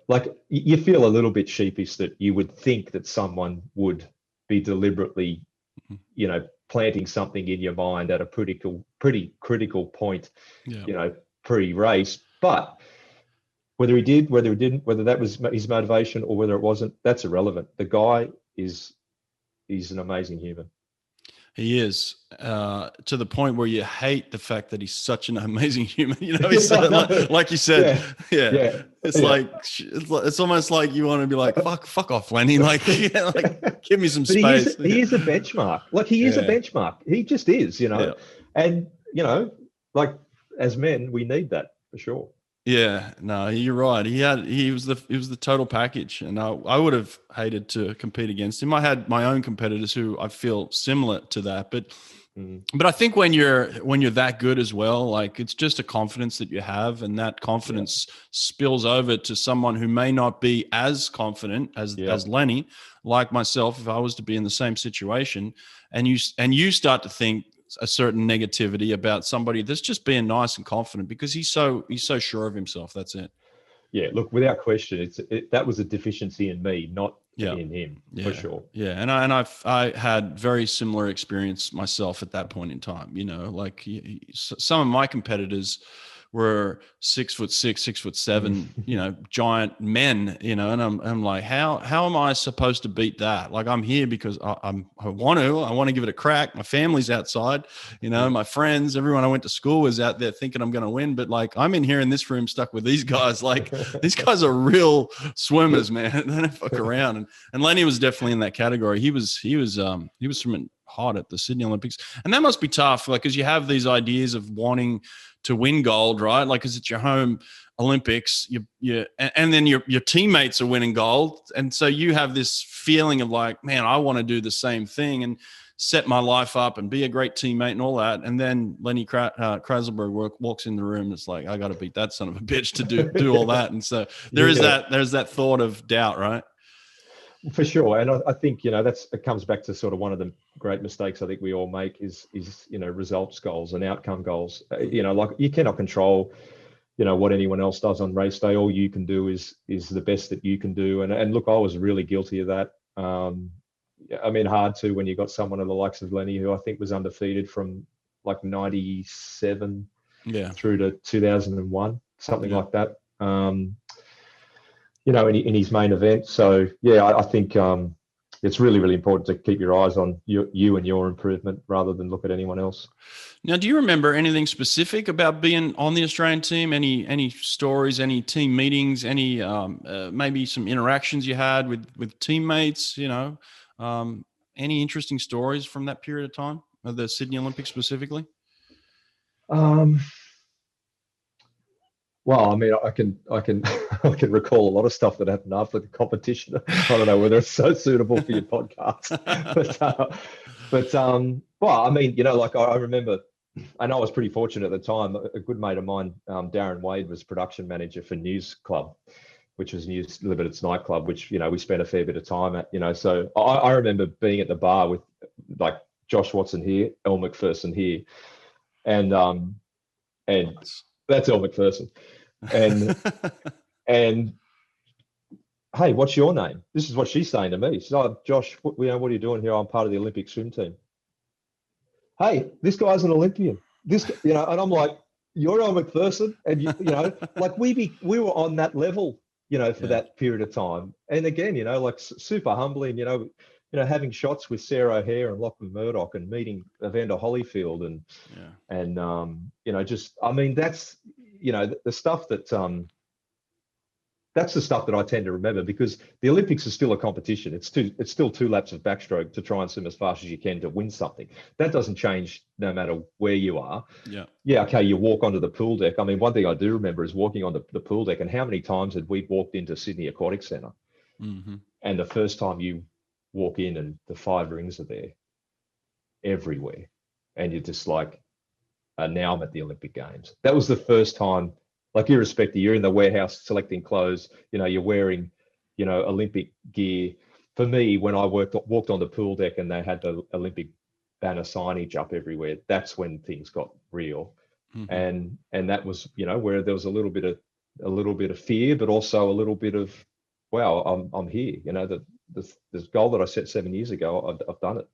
like, you feel a little bit sheepish that you would think that someone would be deliberately, planting something in your mind at a pretty critical point, pre-race. But whether he did, whether he didn't, whether that was his motivation or whether it wasn't, that's irrelevant. The guy he's an amazing human. He is, to the point where you hate the fact that he's such an amazing human. He's like you said, It's almost like you want to be like, fuck off, Lenny. Like, give me some space. He is a benchmark. Like, he is a benchmark. He just is, And like, as men, we need that for sure. Yeah, no, you're right. He was the total package, and I would have hated to compete against him. I had my own competitors who I feel similar to that, but I think when you're that good as well, like, it's just a confidence that you have, and that confidence spills over to someone who may not be as confident as Lenny, like myself. If I was to be in the same situation, and you start to think a certain negativity about somebody that's just being nice and confident because he's so sure of himself. That's it. Yeah, look, without question, that was a deficiency in me, not in him, for sure. Yeah, and I had very similar experience myself at that point in time. Like, some of my competitors were 6'6", 6'7", giant men, and I'm like, how am I supposed to beat that? Like, I'm here because I want to give it a crack. My family's outside, my friends, everyone I went to school was out there thinking I'm going to win. But, like, I'm in here in this room stuck with these guys. Like, these guys are real swimmers, man. They don't fuck around. And Lenny was definitely in that category. He was swimming hard at the Sydney Olympics. And that must be tough, like, because you have these ideas of wanting to win gold, right? Like, because it's your home Olympics, and then your teammates are winning gold, and so you have this feeling of like, man, I want to do the same thing and set my life up and be a great teammate and all that. And then Lenny Krayzelburg walks in the room. It's like, I got to beat that son of a bitch to do all that. And so there's that thought of doubt, right? For sure. And I think, it comes back to sort of one of the great mistakes I think we all make is results goals and outcome goals. Like you cannot control, what anyone else does on race day. All you can do is the best that you can do. And look, I was really guilty of that. Hard to when you got someone of the likes of Lenny, who I think was undefeated from like 97 through to 2001, something like that. In his main event. So I think it's really, really important to keep your eyes on you and your improvement rather than look at anyone else. Now, do you remember anything specific about being on the Australian team? Any stories, any team meetings, any maybe some interactions you had with teammates? Any interesting stories from that period of time, of the Sydney Olympics specifically? Well, I can I can recall a lot of stuff that happened after the competition. I don't know whether it's so suitable for your podcast, but I remember, and I was pretty fortunate at the time. A good mate of mine, Darren Wade, was production manager for News Club, which was News Limited's nightclub, which we spent a fair bit of time at. So I remember being at the bar with like Josh Watson here, Elle Macpherson here, and that's Elle Macpherson. And hey, what's your name? This is what she's saying to me. She's like, oh, Josh, what are you doing here? I'm part of the Olympic swim team. Hey, this guy's an Olympian. And I'm like, you're Elle Macpherson, and like we were on that level, for that period of time. And again, like super humbling, having shots with Sarah O'Hare and Lachlan Murdoch and meeting Evander Holyfield that's the stuff that's the stuff that I tend to remember, because the Olympics is still a competition. It's still 2 laps of backstroke to try and swim as fast as you can to win something. That doesn't change no matter where you are. Yeah. Okay. You walk onto the pool deck. One thing I do remember is walking on the pool deck, and how many times had we walked into Sydney Aquatic Centre, and the first time you walk in and the 5 rings are there everywhere, and you're just like, now I'm at the Olympic Games. That was the first time, like irrespective, you're in the warehouse selecting clothes, you're wearing, Olympic gear. For me, when I walked on the pool deck and they had the Olympic banner signage up everywhere, that's when things got real. And that was, where there was a little bit of fear, but also a little bit of, wow, I'm here. The goal that I set 7 years ago, I've done it.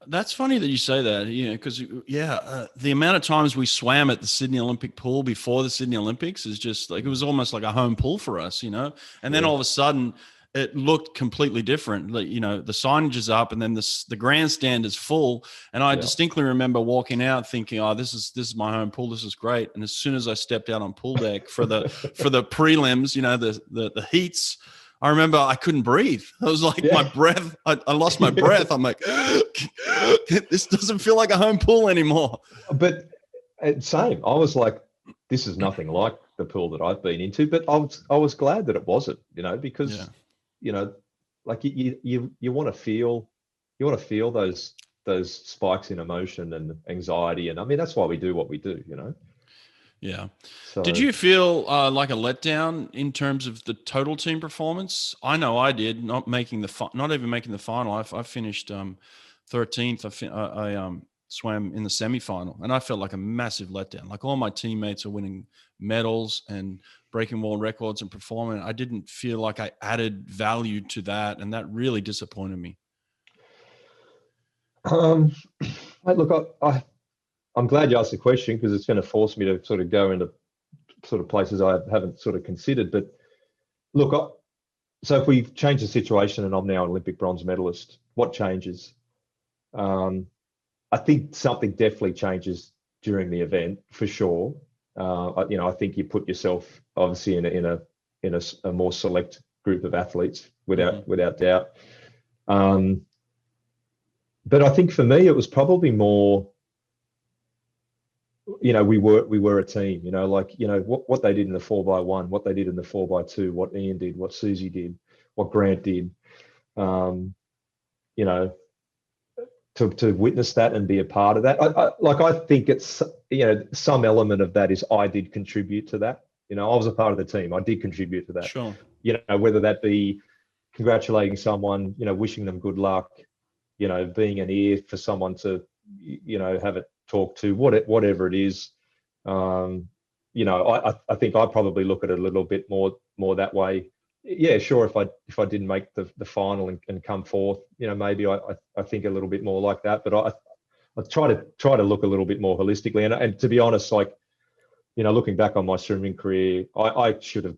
That's funny that you say that, because the amount of times we swam at the Sydney Olympic pool before the Sydney Olympics is just like, it was almost like a home pool for us, and then all of a sudden it looked completely different. Like, the signage is up, and then the grandstand is full. And I distinctly remember walking out thinking, oh, this is my home pool. This is great. And as soon as I stepped out on pool deck for the prelims, the heats, I remember I couldn't breathe. I was like, my breath, I lost my breath. I'm like, this doesn't feel like a home pool anymore. But same, I was like, this is nothing like the pool that I've been into. But I was glad that it wasn't, because, like you want to feel, those spikes in emotion and anxiety. And that's why we do what we do, Yeah. So, did you feel like a letdown in terms of the total team performance? I know I did, not even making the final. I finished 13th. I swam in the semi-final, and I felt like a massive letdown. Like all my teammates are winning medals and breaking world records and performing. I didn't feel like I added value to that, and that really disappointed me. Look, I'm glad you asked the question, because it's going to force me to sort of go into sort of places I haven't sort of considered. But look, so if we change the situation and I'm now an Olympic bronze medalist, what changes? I think something definitely changes during the event for sure. I think you put yourself obviously in a more select group of athletes without doubt. But I think for me, it was probably more, we were a team, what they did in the 4x1, what they did in the 4x2, what Ian did, what Susie did, what Grant did, to witness that and be a part of that. I think it's, some element of that is I did contribute to that. I was a part of the team. I did contribute to that. Sure. Whether that be, congratulating someone, wishing them good luck, being an ear for someone to, have it talk to, whatever it is. I think I probably look at it a little bit more that way. Yeah, sure. If I didn't make the final and come fourth, maybe I think a little bit more like that. But I try to look a little bit more holistically. And to be honest, like, looking back on my swimming career, I should have,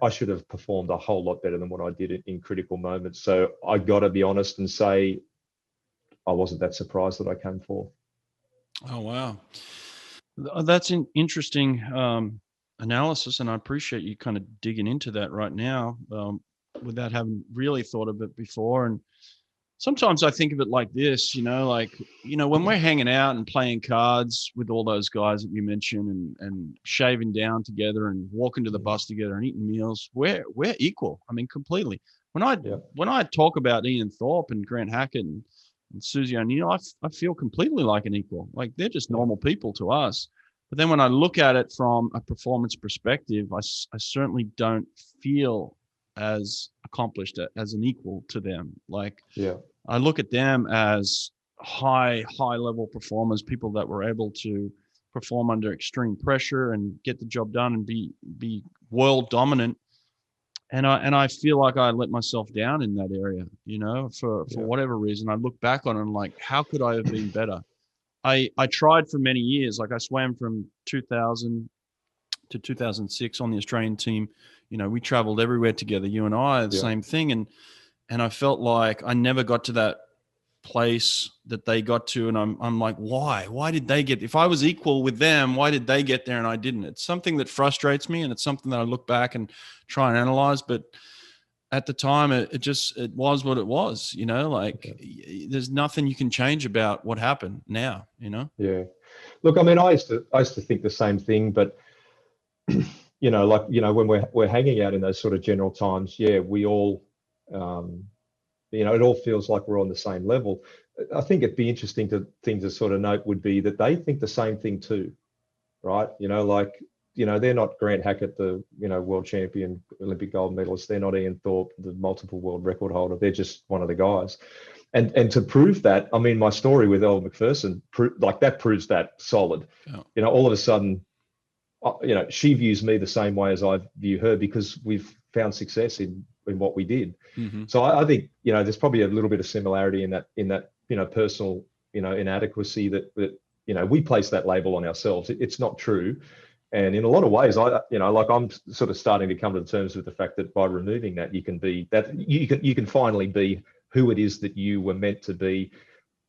I should have performed a whole lot better than what I did in critical moments. So I got to be honest and say I wasn't that surprised that I came fourth. Oh, wow. That's an interesting analysis, and I appreciate you kind of digging into that right now without having really thought of it before. And sometimes I think of it like this, when we're hanging out and playing cards with all those guys that you mentioned and shaving down together and walking to the bus together and eating meals, we're equal. I mean, completely. When I talk about Ian Thorpe and Grant Hackett and Susie O'Neill, I feel completely like an equal. Like, they're just normal people to us. But then when I look at it from a performance perspective, I certainly don't feel as accomplished as an equal to them. Like, I look at them as high level performers, people that were able to perform under extreme pressure and get the job done and be world dominant. And I feel like I let myself down in that area, for whatever reason. I look back on it and I'm like, how could I have been better? I tried for many years. Like, I swam from 2000 to 2006 on the Australian team. We traveled everywhere together, you and I, the same thing. And I felt like I never got to that place that they got to. And I'm like, why did they get, if I was equal with them, why did they get there and I didn't? It's something that frustrates me, and it's something that I look back and try and analyze. But at the time, it was what it was, there's nothing you can change about what happened now, Yeah. Look, I mean, I used to think the same thing, but when we're hanging out in those sort of general times, we all, it all feels like we're on the same level. I think it'd be interesting thing to sort of note would be that they think the same thing too, right? They're not Grant Hackett, the, world champion, Olympic gold medalist. They're not Ian Thorpe, the multiple world record holder. They're just one of the guys. And to prove that, I mean, my story with Elle Macpherson, that proves that solid. Oh. All of a sudden, she views me the same way as I view her, because we've found success in what we did. Mm-hmm. So I think, there's probably a little bit of similarity in that personal, inadequacy that we place that label on ourselves. It's not true. And in a lot of ways, I'm sort of starting to come to terms with the fact that by removing that, you can finally be who it is that you were meant to be,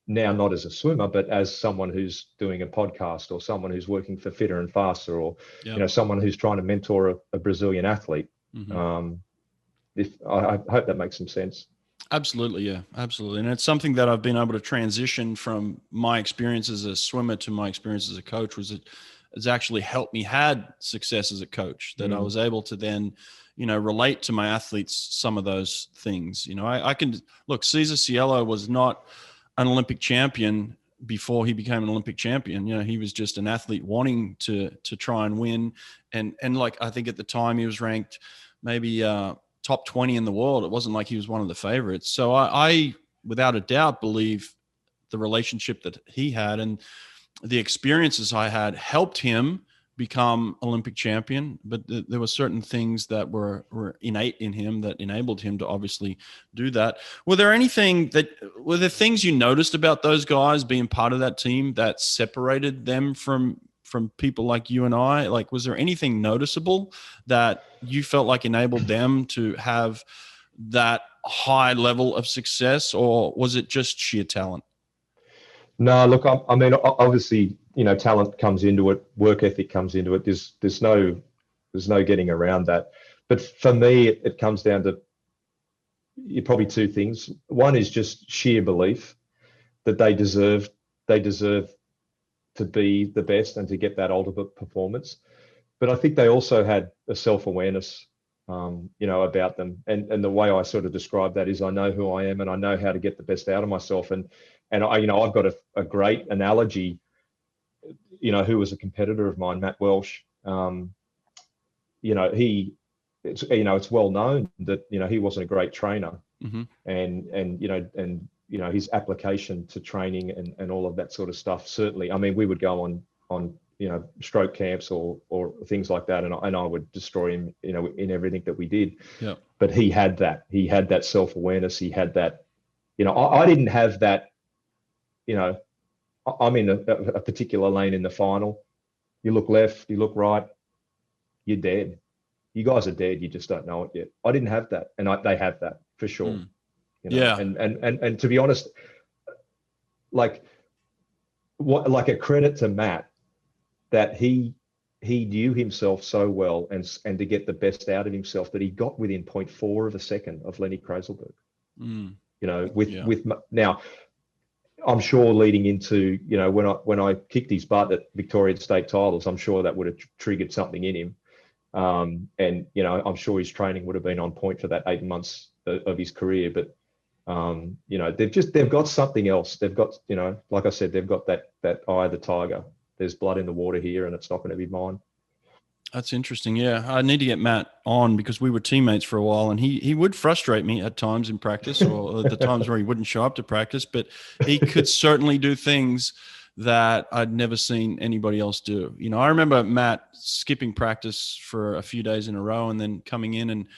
now not as a swimmer, but as someone who's doing a podcast, or someone who's working for Fitter and Faster, or someone who's trying to mentor a Brazilian athlete. Mm-hmm. I hope that makes some sense. Absolutely, yeah, absolutely. And it's something that I've been able to transition from my experience as a swimmer to my experience as a coach. It's actually helped me had success as a coach, that I was able to then, relate to my athletes some of those things. I can look, Cesar Cielo was not an Olympic champion before he became an Olympic champion. He was just an athlete wanting to try and win. And like, I think at the time he was ranked maybe top 20 in the world. It wasn't like he was one of the favorites. So I without a doubt believe the relationship that he had and the experiences I had helped him become Olympic champion, but there were certain things that were innate in him that enabled him to obviously do that. Were there things you noticed about those guys being part of that team that separated them from people like you and I? Like, was there anything noticeable that you felt like enabled them to have that high level of success, or was it just sheer talent? No, look, I mean, obviously, talent comes into it, work ethic comes into it. There's no getting around that. But for me, it comes down to probably two things. One is just sheer belief that they deserve to be the best and to get that ultimate performance. But I think they also had a self-awareness, about them. And the way I sort of describe that is, I know who I am and I know how to get the best out of myself. And I've got a great analogy, who was a competitor of mine, Matt Welsh. He it's, you know, it's well known that, you know, he wasn't a great trainer, Mm-hmm. and you know, his application to training and all of that sort of stuff. Certainly, I mean, we would go on you know, stroke camps or things like that, and I would destroy him, you know, in everything that we did. Yeah. But he had that self-awareness. He had that, you know, I didn't have that. You know, I'm in a particular lane in the final. You look left, you look right, you're dead. You guys are dead. You just don't know it yet. I didn't have that, and they have that for sure. Mm. You know, Yeah. and to be honest, like a credit to Matt that he knew himself so well, and to get the best out of himself, that he got within 0.4 of a second of Lenny Krayzelburg. Mm. You know, with now, I'm sure leading into, you know, when I kicked his butt at Victorian state titles, I'm sure that would have triggered something in him. And, you know, I'm sure his training would have been on point for that 8 months of his career. But, you know, they've got something else. They've got, you know, like I said, they've got that eye of the tiger. There's blood in the water here, and it's not going to be mine. That's interesting. Yeah, I need to get Matt on, because we were teammates for a while, and he would frustrate me at times in practice, or the times where he wouldn't show up to practice, but he could certainly do things that I'd never seen anybody else do. You know, I remember Matt skipping practice for a few days in a row and then coming in, and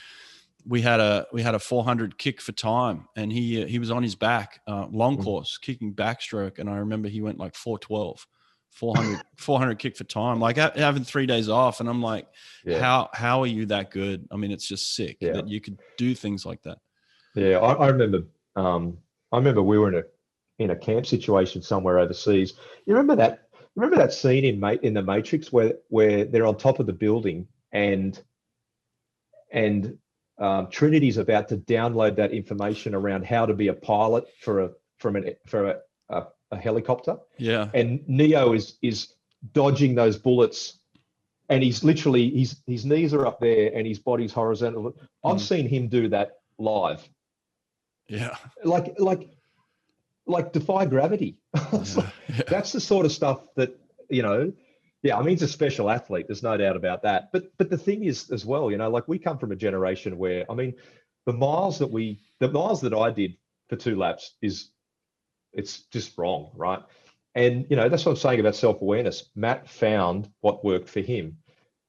we had a 400 kick for time, and he was on his back, long course, kicking backstroke, and I remember he went like 412. 400 kick for time, like having 3 days off. And I'm like, how are you that good? I mean, it's just sick that you could do things like that. Yeah. I remember we were in a camp situation somewhere overseas. You remember that scene in the Matrix where they're on top of the building, and Trinity's about to download that information around how to be a pilot for a helicopter. Yeah. And Neo is dodging those bullets, and he's literally his knees are up there and his body's horizontal. I've seen him do that live. Yeah. Like defy gravity. That's the sort of stuff that, you know, yeah, I mean, he's a special athlete. There's no doubt about that. But the thing is as well, you know, like we come from a generation where, I mean, the miles that I did for 2 laps it's just wrong, right? And, you know, that's what I'm saying about self-awareness. Matt found what worked for him.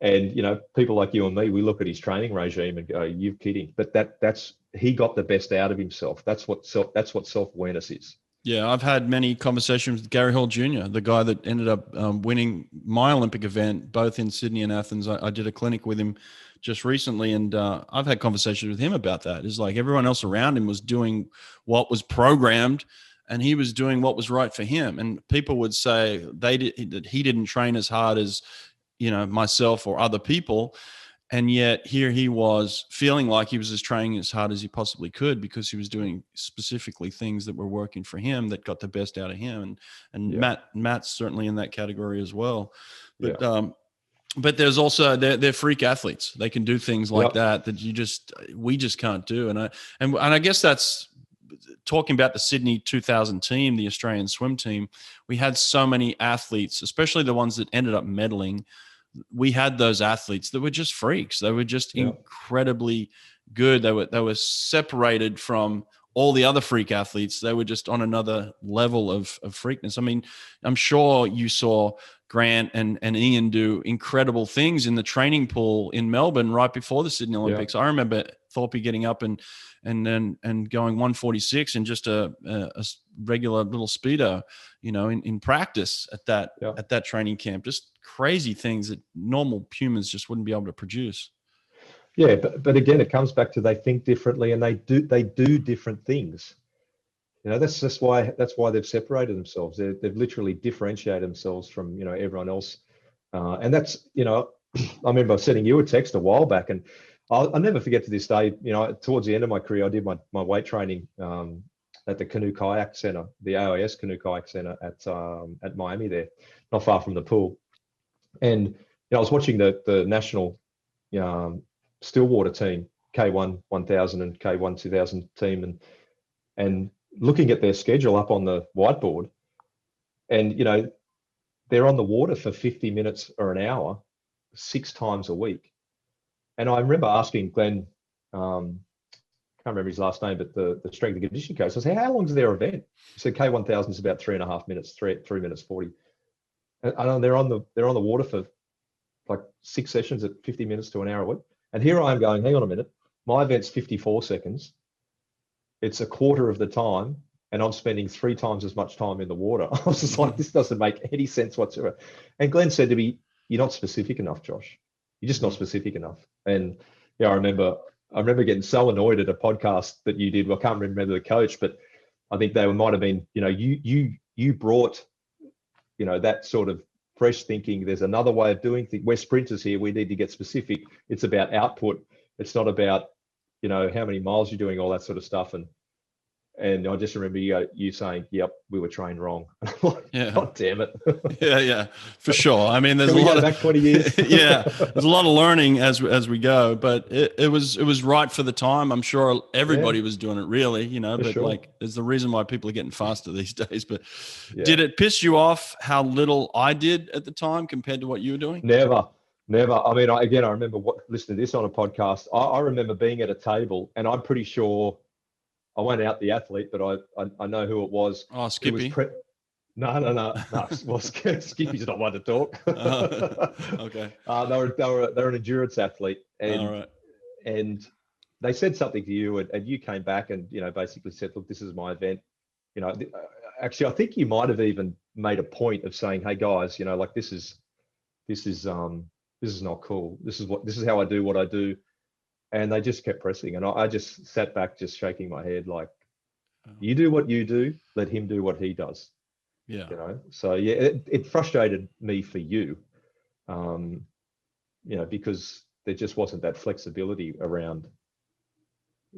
And, you know, people like you and me, we look at his training regime and go, you're kidding. But that's he got the best out of himself. That's what self-awareness is. Yeah, I've had many conversations with Gary Hall Jr., the guy that ended up winning my Olympic event, both in Sydney and Athens. I did a clinic with him just recently, and I've had conversations with him about that. It's like everyone else around him was doing what was programmed, and he was doing what was right for him. And people would say that he didn't train as hard as, you know, myself or other people. And yet here he was feeling like he was just training as hard as he possibly could, because he was doing specifically things that were working for him, that got the best out of him. And Matt's certainly in that category as well. But there's also, they're freak athletes. They can do things like that we just can't do. And I guess that's, talking about the Sydney 2000 team, the Australian swim team, we had so many athletes, especially the ones that ended up medaling. We had those athletes that were just freaks. They were just incredibly good. They were separated from all the other freak athletes. They were just on another level of freakness. I mean, I'm sure you saw Grant and Ian do incredible things in the training pool in Melbourne right before the Sydney Olympics. I remember Thorpe getting up and going 146 in just a regular little speedo, you know, in practice at that training camp. Just crazy things that normal humans just wouldn't be able to produce. Yeah, but again, it comes back to they think differently, and they do different things. You know, that's why they've separated themselves. They've literally differentiated themselves from, you know, everyone else. And that's, you know, I remember sending you a text a while back, and I'll never forget to this day, you know, towards the end of my career, I did my weight training at the Canoe Kayak Center, the AIS Canoe Kayak Center at Miami there, not far from the pool. And, you know, I was watching the national Stillwater team, K1 1000 and K1 2000 team, and looking at their schedule up on the whiteboard, and, you know, they're on the water for 50 minutes or an hour, 6 times a week. And I remember asking Glenn, can't remember his last name, but the strength and conditioning coach, I said, how long is their event? He said K1000 is about 3.5 minutes, 3 minutes 40. And they're on the water for like 6 sessions at 50 minutes to an hour a week. And here I am going, hang on a minute, my event's 54 seconds. It's a quarter of the time, and I'm spending 3 times as much time in the water. I was just like, this doesn't make any sense whatsoever. And Glenn said to me, you're not specific enough, Josh. You're just not specific enough. And yeah, I remember getting so annoyed at a podcast that you did. Well, I can't remember the coach, but I think they might have been, you brought, that sort of fresh thinking. There's another way of doing things. We're sprinters here. We need to get specific. It's about output. It's not about, how many miles you're doing, all that sort of stuff. And I just remember you saying, yep, we were trained wrong. Yeah. God damn it. Yeah, for sure. I mean, there's a lot of back 20 years. Yeah, there's a lot of learning as we go, but it was right for the time. I'm sure everybody was doing it really, but sure. Like there's the reason why people are getting faster these days. But did it piss you off how little I did at the time compared to what you were doing? Never. I mean, I remember listening to this on a podcast. I remember being at a table, and I'm pretty sure, I won't out the athlete, but I know who it was. Oh, Skippy. No. Well, Skippy's not one to talk. Okay. They're an endurance athlete, and all right. And they said something to you, and you came back and basically said, "Look, this is my event." Actually, I think you might have even made a point of saying, "Hey guys, like this is not cool. This is how I do what I do." And they just kept pressing. And I just sat back, just shaking my head like, you do what you do, let him do what he does. Yeah. So yeah, it frustrated me for you, because there just wasn't that flexibility around,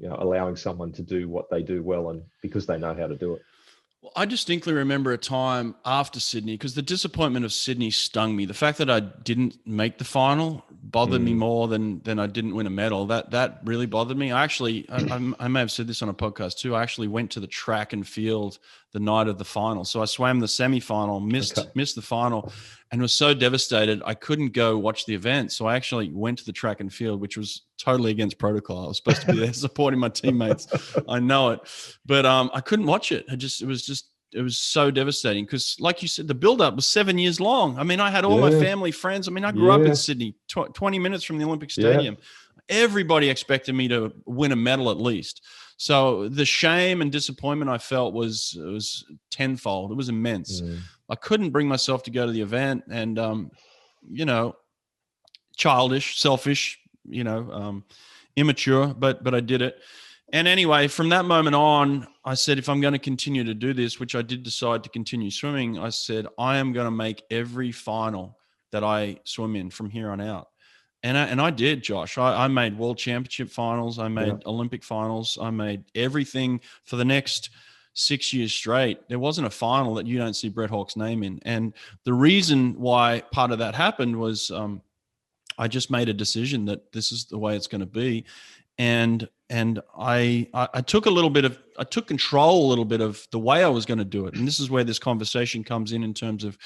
allowing someone to do what they do well, and because they know how to do it. Well, I distinctly remember a time after Sydney, because the disappointment of Sydney stung me. The fact that I didn't make the final bothered me more than I didn't win a medal. That really bothered me. I may have said this on a podcast too. I actually went to the track and field the night of the final. So I swam the semi-final, missed the final, and was so devastated I couldn't go watch the event. So I actually went to the track and field, which was totally against protocol. I was supposed to be there supporting my teammates. I know it, but I couldn't watch it. It was so devastating because, like you said, the build-up was 7 years long. I mean, I had all my family, friends. I mean, I grew up in Sydney, 20 minutes from the Olympic Stadium. Everybody expected me to win a medal at least. So the shame and disappointment I felt was tenfold. It was immense. I couldn't bring myself to go to the event, and childish, selfish, immature, but I did it. And anyway, from that moment on, I said, if I'm going to continue to do this, which I did decide to continue swimming, I said, I am going to make every final that I swim in from here on out. And I did, Josh. I made world championship finals. I made Olympic finals. I made everything for the next 6 years straight. There wasn't a final that you don't see Brett Hawke's name in. And the reason why part of that happened was I just made a decision that this is the way it's going to be. And I took control a little bit of the way I was going to do it. And this is where this conversation comes in terms of,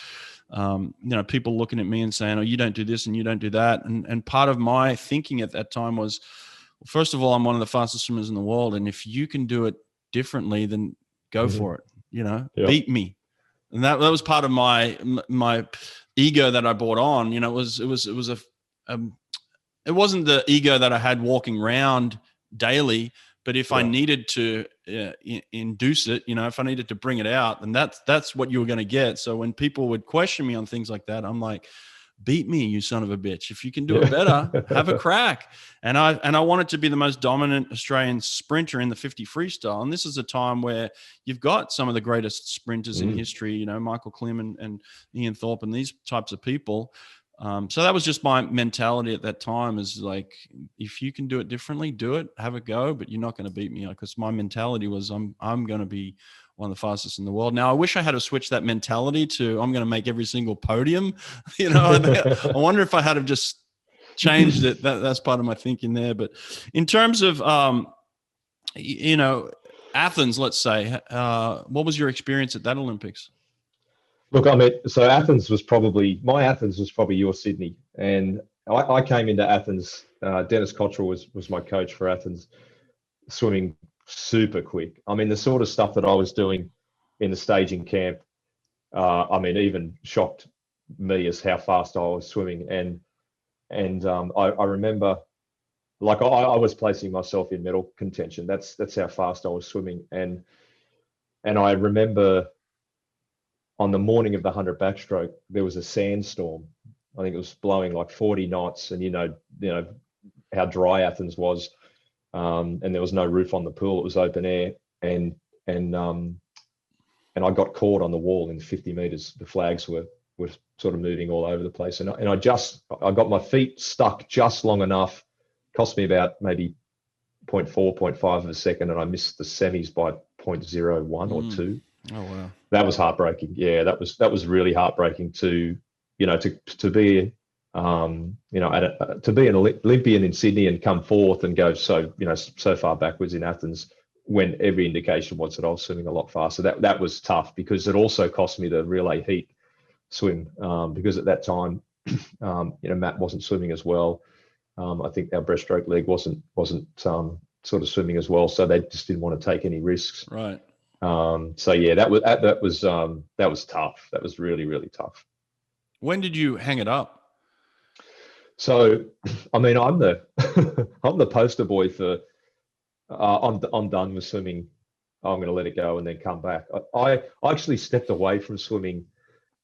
people looking at me and saying, oh, you don't do this and you don't do that. And part of my thinking at that time was, well, first of all, I'm one of the fastest swimmers in the world. And if you can do it differently, then go for it, beat me. And that was part of my ego that I brought on. It wasn't the ego that I had walking around daily, but if I needed to induce it, if I needed to bring it out, then that's what you were going to get. So when people would question me on things like that, I'm like, beat me, you son of a bitch. If you can do it better, have a crack. And I wanted to be the most dominant Australian sprinter in the 50 freestyle. And this is a time where you've got some of the greatest sprinters in history, Michael Klim and Ian Thorpe and these types of people. So that was just my mentality at that time, is like, if you can do it differently, do it, have a go, but you're not going to beat me, because my mentality was I'm going to be one of the fastest in the world. Now, I wish I had to switch that mentality to I'm going to make every single podium. I wonder if I had to just changed it. That's part of my thinking there. But in terms of, Athens, let's say, what was your experience at that Olympics? Look, so Athens was probably your Sydney. And I came into Athens. Dennis Cottrell was my coach for Athens, swimming super quick. I mean, the sort of stuff that I was doing in the staging camp, I mean, even shocked me as how fast I was swimming. And I remember, like, I was placing myself in medal contention. That's how fast I was swimming. And I remember on the morning of the 100 backstroke, there was a sandstorm. I think it was blowing like 40 knots, and you know how dry Athens was, and there was no roof on the pool; it was open air, and I got caught on the wall in 50 meters. The flags were sort of moving all over the place, and I got my feet stuck just long enough. Cost me about maybe 0.4, 0.5 of a second, and I missed the semis by 0.01 or 2. Oh wow, that was heartbreaking. Yeah, that was really heartbreaking to be to be an Olympian in Sydney and come forth and go so far backwards in Athens, when every indication was that I was swimming a lot faster. That was tough, because it also cost me the relay heat swim, because at that time Matt wasn't swimming as well. I think our breaststroke leg wasn't sort of swimming as well, so they just didn't want to take any risks. Right. So yeah, that was tough. That was really, really tough. When did you hang it up? So, I mean, I'm the I'm the poster boy for I'm done with swimming. I'm going to let it go and then come back. I actually stepped away from swimming.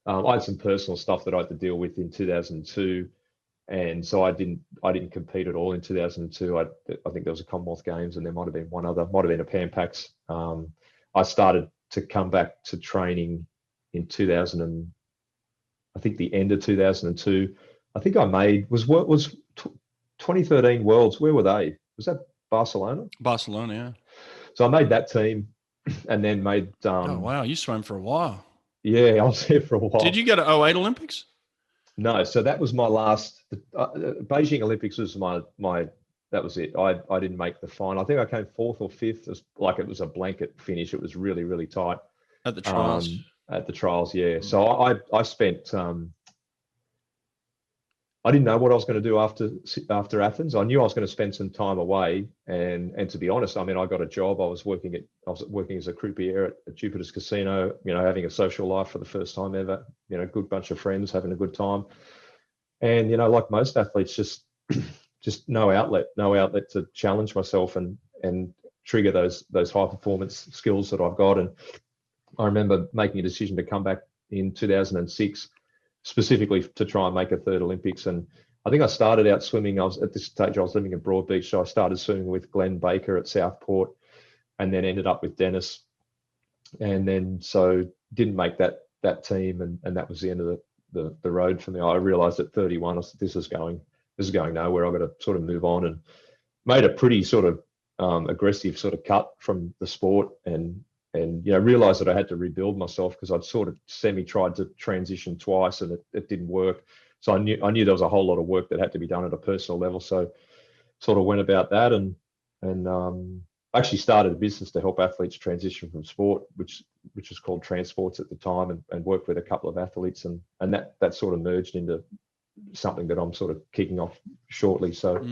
I had some personal stuff that I had to deal with in 2002, and so I didn't compete at all in 2002. I think there was a Commonwealth Games, and there might have been one other, might have been a Pan Pacs. I started to come back to training in 2000. I think the end of 2002. I think I made was 2013 Worlds. Where were they? Was that Barcelona? Barcelona, yeah. So I made that team, and then made. Oh wow, you swam for a while. Yeah, I was here for a while. Did you go to 08 Olympics? No, so that was my last. Beijing Olympics was my. That was it. I didn't make the final. I think I came 4th or 5th. It was a blanket finish. It was really, really tight. At the trials. At the trials, yeah. So I spent. I didn't know what I was going to do after Athens. I knew I was going to spend some time away, and to be honest, I mean, I got a job. I was working as a croupier at Jupiter's Casino. having a social life for the first time ever. Good bunch of friends, having a good time, and like most athletes, just no outlet to challenge myself and trigger those high performance skills that I've got. And I remember making a decision to come back in 2006. Specifically to try and make a 3rd Olympics. And I think I started out swimming. I was living in Broadbeach, so I started swimming with Glenn Baker at Southport, and then ended up with Dennis. And then so didn't make that team, and that was the end of the road for me. I realised at 31, I said, this is going nowhere. I've got to sort of move on, and made a pretty sort of aggressive sort of cut from the sport, and realized that I had to rebuild myself, because I'd sort of tried to transition twice, and it didn't work. So I knew there was a whole lot of work that had to be done at a personal level. So sort of went about that, and actually started a business to help athletes transition from sport, which was called Transports at the time, and worked with a couple of athletes, and that sort of merged into something that I'm sort of kicking off shortly. So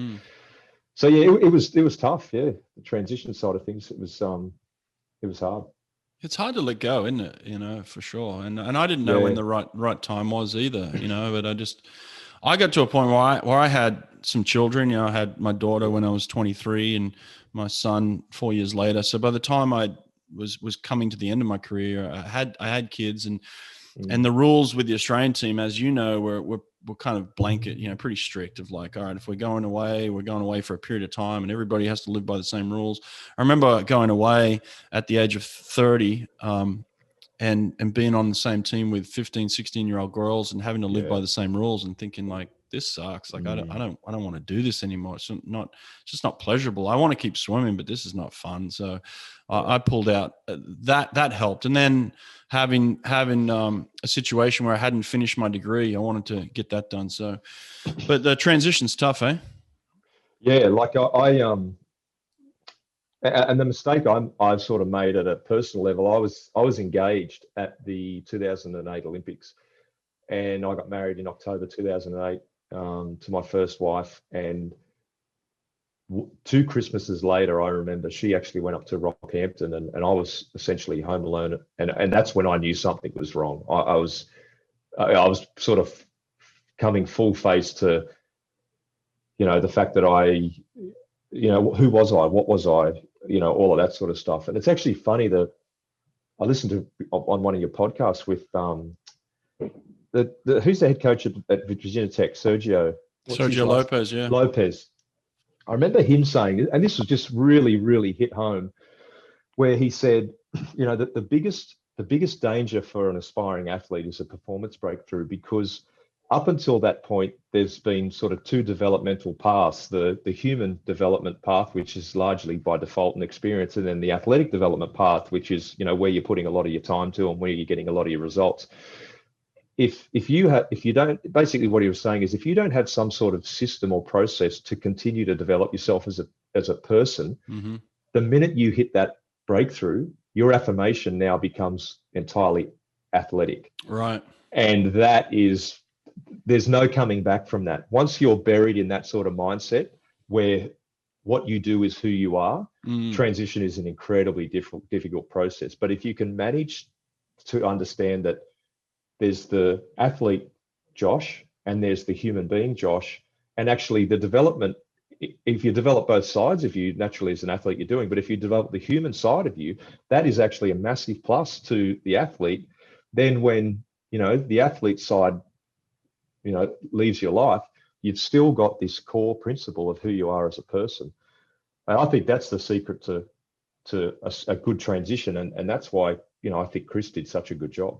so yeah, it was tough. Yeah, the transition side of things, it was hard. It's hard to let go, isn't it? For sure. And I didn't know when the right time was either, but I got to a point where I had some children. I had my daughter when I was 23 and my son 4 years later. So by the time I was coming to the end of my career, I had kids, and the rules with the Australian team, as you know, were kind of blanket, pretty strict, of like, all right, if we're going away for a period of time, and everybody has to live by the same rules. I remember going away at the age of 30 and being on the same team with 15, 16-year-old girls and having to live by the same rules, and thinking like, this sucks. Like, I don't want to do this anymore. It's just not pleasurable. I want to keep swimming, but this is not fun. So I pulled out. That helped. And then having a situation where I hadn't finished my degree, I wanted to get that done. So, but the transition's tough, eh? Yeah, like and the mistake I've sort of made at a personal level, I was engaged at the 2008 Olympics, and I got married in October 2008. to my first wife, and 2 Christmases later, I remember she actually went up to Rockhampton, and I was essentially home alone, and that's when I knew something was wrong. I was sort of coming full face to, the fact that who was I, what was I, all of that sort of stuff. And it's actually funny that I listened to on one of your podcasts with who's the head coach at Virginia Tech, Sergio Lopez, yeah. Lopez. I remember him saying, and this was just really, really hit home, where he said, that the biggest danger for an aspiring athlete is a performance breakthrough, because up until that point, there's been sort of 2 developmental paths: the human development path, which is largely by default and experience, and then the athletic development path, which is, where you're putting a lot of your time to and where you're getting a lot of your results. If you don't, basically what he was saying is, if you don't have some sort of system or process to continue to develop yourself as a person, mm-hmm. the minute you hit that breakthrough, your affirmation now becomes entirely athletic. Right. And there's no coming back from that. Once you're buried in that sort of mindset where what you do is who you are, transition is an incredibly difficult process. But if you can manage to understand that there's the athlete Josh and there's the human being Josh, and actually the development, if you develop both sides of you, naturally as an athlete you're doing, but if you develop the human side of you, that is actually a massive plus to the athlete. Then when, the athlete side, leaves your life, you've still got this core principle of who you are as a person. And I think that's the secret to a good transition. And that's why, I think Chris did such a good job.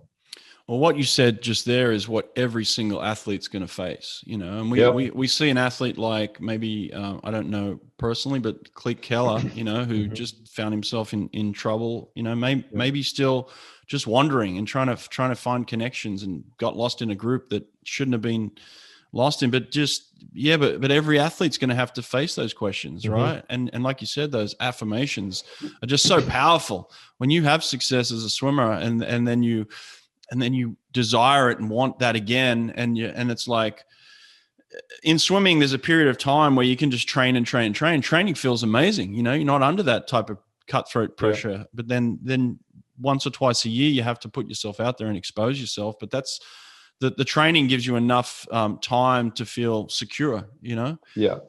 Well, what you said just there is what every single athlete's going to face, and we see an athlete like maybe, I don't know personally, but Cleek Keller, who Mm-hmm. just found himself in trouble, maybe still just wandering and trying to find connections and got lost in a group that shouldn't have been lost in, but every athlete's going to have to face those questions. Mm-hmm. Right. And like you said, those affirmations are just so powerful when you have success as a swimmer and then you desire it and want that again. And it's like in swimming, there's a period of time where you can just train and train and train. Training feels amazing. You're not under that type of cutthroat pressure, yeah. But then once or twice a year, you have to put yourself out there and expose yourself. But that's the training gives you enough time to feel secure, Yeah.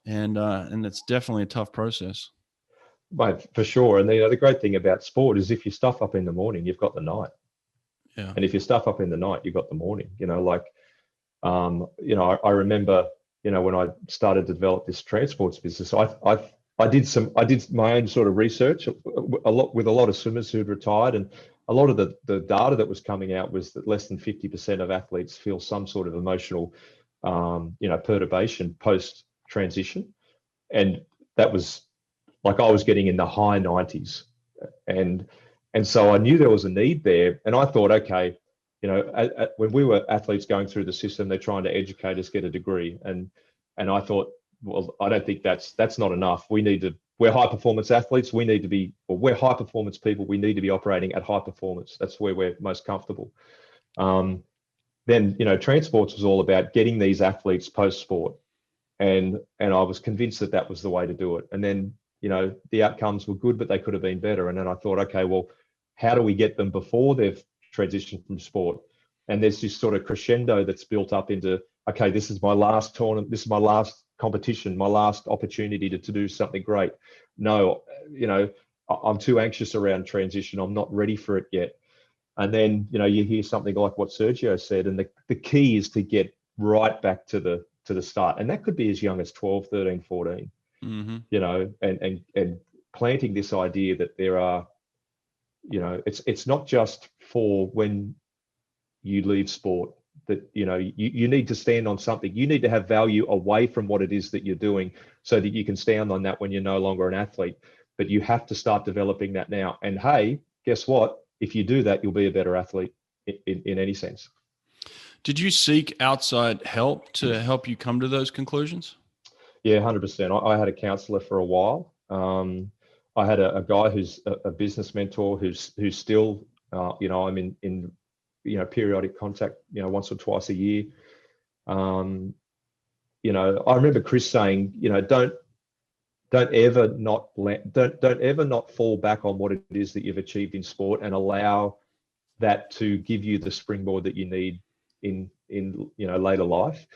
And it's definitely a tough process. Mate, for sure. And the great thing about sport is if you stuff up in the morning, you've got the night. Yeah. And if you stuff up in the night, you've got the morning, I remember, when I started to develop this transports business, I did my own sort of research with a lot of swimmers who had retired, and a lot of the data that was coming out was that less than 50% of athletes feel some sort of emotional, perturbation post transition. And that was like, I was getting in the high 90s. And so I knew there was a need there. And I thought, okay, when we were athletes going through the system, they're trying to educate us, get a degree. And I thought, well, I don't think that's not enough. We're high performance athletes. We're high performance people. We need to be operating at high performance. That's where we're most comfortable. Then, transports was all about getting these athletes post sport. And I was convinced that was the way to do it. And then, the outcomes were good, but they could have been better. And then I thought, okay, well, how do we get them before they've transitioned from sport? And there's this sort of crescendo that's built up into, okay, this is my last tournament, this is my last competition, my last opportunity to do something great. No, I'm too anxious around transition. I'm not ready for it yet. And then, you hear something like what Sergio said, and the key is to get right back to the start. And that could be as young as 12, 13, 14, mm-hmm. And planting this idea that there are, it's not just for when you leave sport, that, you need to stand on something. You need to have value away from what it is that you're doing so that you can stand on that when you're no longer an athlete. But you have to start developing that now. And hey, guess what? If you do that, you'll be a better athlete in any sense. Did you seek outside help to help you come to those conclusions? Yeah, 100%. I had a counselor for a while. I had a guy who's a business mentor who's still, I'm in periodic contact, once or twice a year. I remember Chris saying, don't ever not fall back on what it is that you've achieved in sport, and allow that to give you the springboard that you need in later life.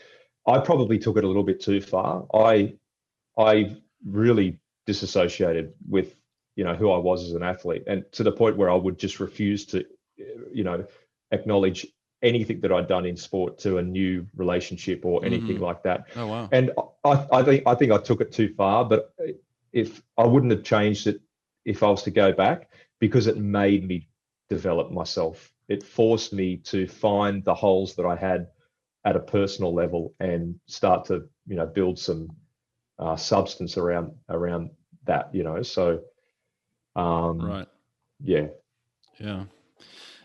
I probably took it a little bit too far. I really disassociated with who I was as an athlete, and to the point where I would just refuse to acknowledge anything that I'd done in sport to a new relationship or anything like that. Oh wow. And I think I took it too far, but if I wouldn't have changed it if I was to go back, because it made me develop myself. It forced me to find the holes that I had at a personal level and start to build some substance around that. So Right. Yeah.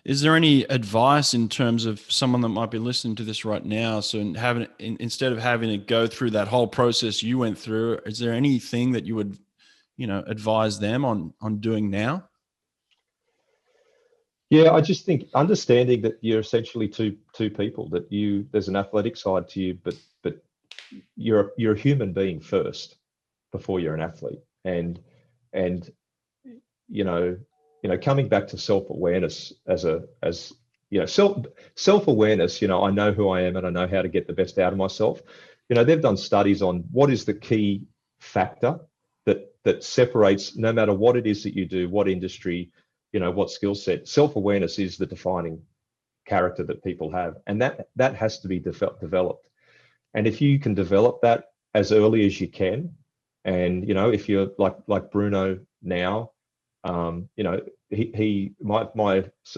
Is there any advice in terms of someone that might be listening to this right now? So instead of having to go through that whole process you went through, is there anything that you would, advise them on doing now? Yeah, I just think understanding that you're essentially two people, that there's an athletic side to you, but you're a human being first before you're an athlete. And coming back to self-awareness self-awareness, I know who I am and I know how to get the best out of myself. They've done studies on what is the key factor that separates, no matter what it is that you do, what industry, what skill set. Self-awareness is the defining character that people have, and that has to be developed. And if you can develop that as early as you can, and if you're like Bruno now, my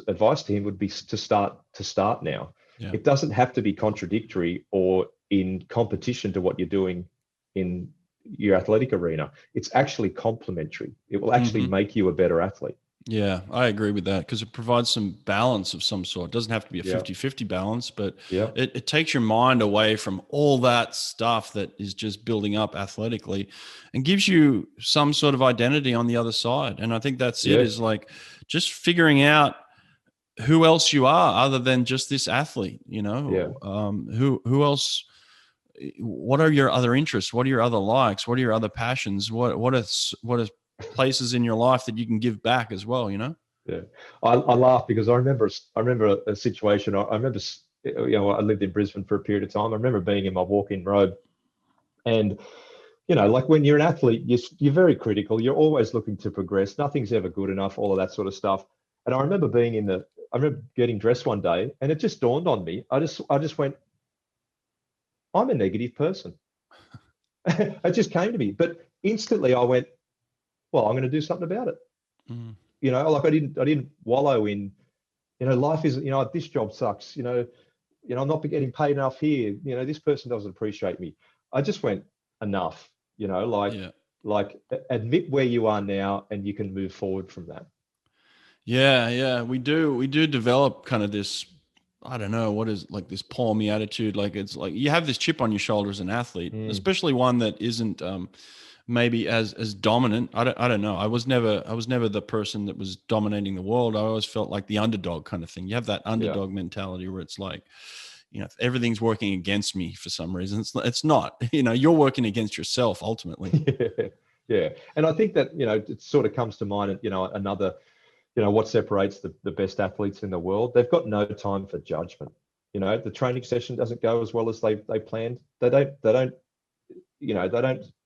advice to him would be to start now. Yeah. It doesn't have to be contradictory or in competition to what you're doing in your athletic arena. It's actually complementary. It will actually make you a better athlete. Yeah, I agree with that, because it provides some balance of some sort. It doesn't have to be a 50-50 balance, but it takes your mind away from all that stuff that is just building up athletically and gives you some sort of identity on the other side. And I think that's it, is like just figuring out who else you are other than just this athlete, who else, what are your other interests? What are your other likes? What are your other passions? What are places in your life that you can give back as well? I laugh because I remember a situation. I remember I lived in Brisbane for a period of time. I remember being in my walk-in robe, and like when you're an athlete, you're very critical. You're always looking to progress. Nothing's ever good enough, all of that sort of stuff. And I remember I remember getting dressed one day, and it just dawned on me. I just went, I'm a negative person. It just came to me, but instantly I went, well, I'm going to do something about it. Like I didn't wallow in, life is, this job sucks. I'm not getting paid enough here. This person doesn't appreciate me. I just went, enough. Like admit where you are now, and you can move forward from that. Yeah, we do develop kind of this, I don't know, what is like this poor me attitude. Like it's like you have this chip on your shoulder as an athlete, especially one that isn't maybe as dominant. I don't know. I was never the person that was dominating the world. I always felt like the underdog kind of thing. You have that underdog mentality where it's like, everything's working against me for some reason. It's not, you're working against yourself ultimately. Yeah. And I think that, it sort of comes to mind, another, what separates the best athletes in the world. They've got no time for judgment. The training session doesn't go as well as they planned. They don't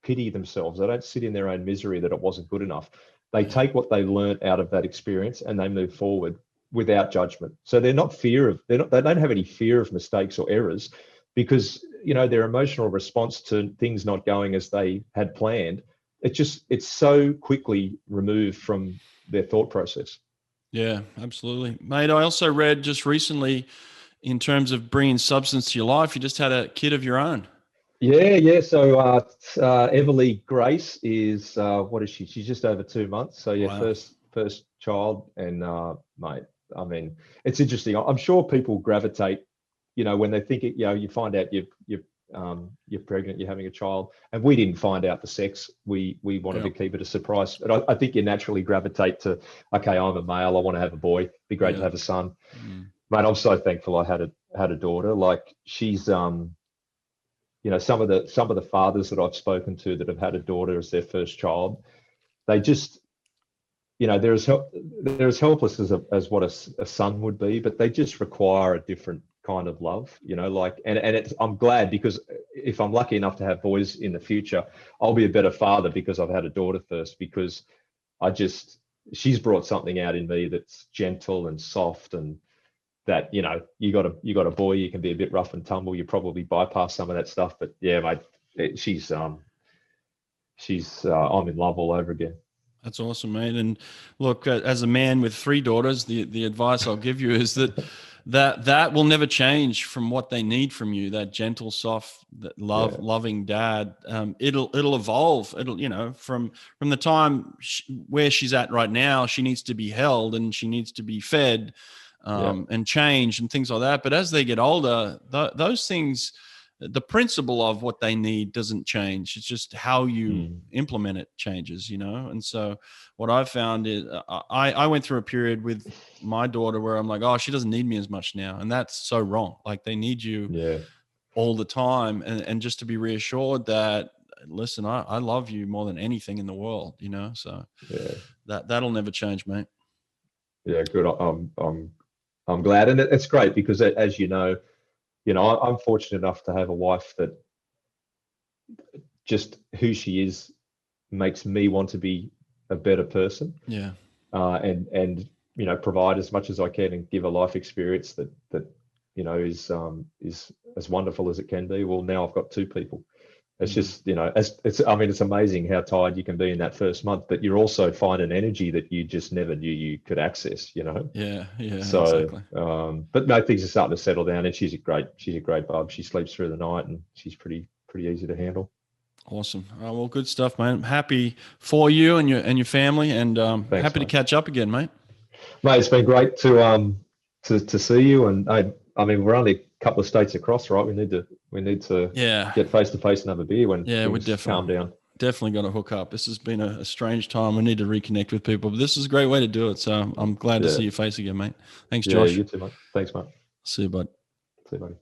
pity themselves. They don't sit in their own misery that it wasn't good enough. They take what they learned out of that experience and they move forward without judgment. So they don't have any fear of mistakes or errors, because their emotional response to things not going as they had planned, it's so quickly removed from their thought process. Yeah, absolutely, mate. I also read just recently, in terms of bringing substance to your life, you just had a kid of your own. Yeah. So Everly Grace is what is she? She's just over 2 months. So yeah, wow. first child, and mate, I mean, it's interesting. I'm sure people gravitate, when they think it. You find out you're pregnant, you're having a child, and we didn't find out the sex. We wanted to keep it a surprise. But I think you naturally gravitate to, okay, I'm a male, I want to have a boy. It'd be great to have a son. Mate, I'm so thankful I had a daughter. Like she's some of the fathers that I've spoken to that have had a daughter as their first child, they just, they're as helpless as what a son would be, but they just require a different kind of love, and I'm glad, because if I'm lucky enough to have boys in the future, I'll be a better father because I've had a daughter first, because she's brought something out in me that's gentle and soft, and that, you got a boy, you can be a bit rough and tumble, you probably bypass some of that stuff, but yeah, mate, she's I'm in love all over again. That's awesome, mate. And look, as a man with 3 daughters, the advice I'll give you is that will never change from what they need from you. That gentle, soft, loving dad. It'll evolve. It'll, from the time where she's at right now, she needs to be held and she needs to be fed, and changed and things like that. But as they get older, those things, the principle of what they need doesn't change. It's just how you implement it changes, And so what I've found is I went through a period with my daughter where I'm like, oh, she doesn't need me as much now. And that's so wrong. Like, they need you all the time. And just to be reassured that, listen, I love you more than anything in the world, So that'll never change, mate. Yeah, good. I'm glad. And it's great because, as I'm fortunate enough to have a wife that just who she is makes me want to be a better person. Yeah. And provide as much as I can and give a life experience that is as wonderful as it can be. Well, now I've got 2 people. It's just, it's amazing how tired you can be in that first month, but you're also finding energy that you just never knew you could access, Yeah. So, exactly. But no, things are starting to settle down, and she's a great bub. She sleeps through the night, and she's pretty easy to handle. Awesome. Well, good stuff, man. I'm happy for you and your family, and Thanks, happy to catch up again, mate. Mate, it's been great to see you, and I mean, we're only a couple of states across, right? We need to get face to face and have a beer when things calm down. Definitely got to hook up. This has been a strange time. We need to reconnect with people, but this is a great way to do it. So I'm glad to see your face again, mate. Thanks, Josh. Yeah, you too, mate. Thanks, mate. See you, bud. See you, buddy.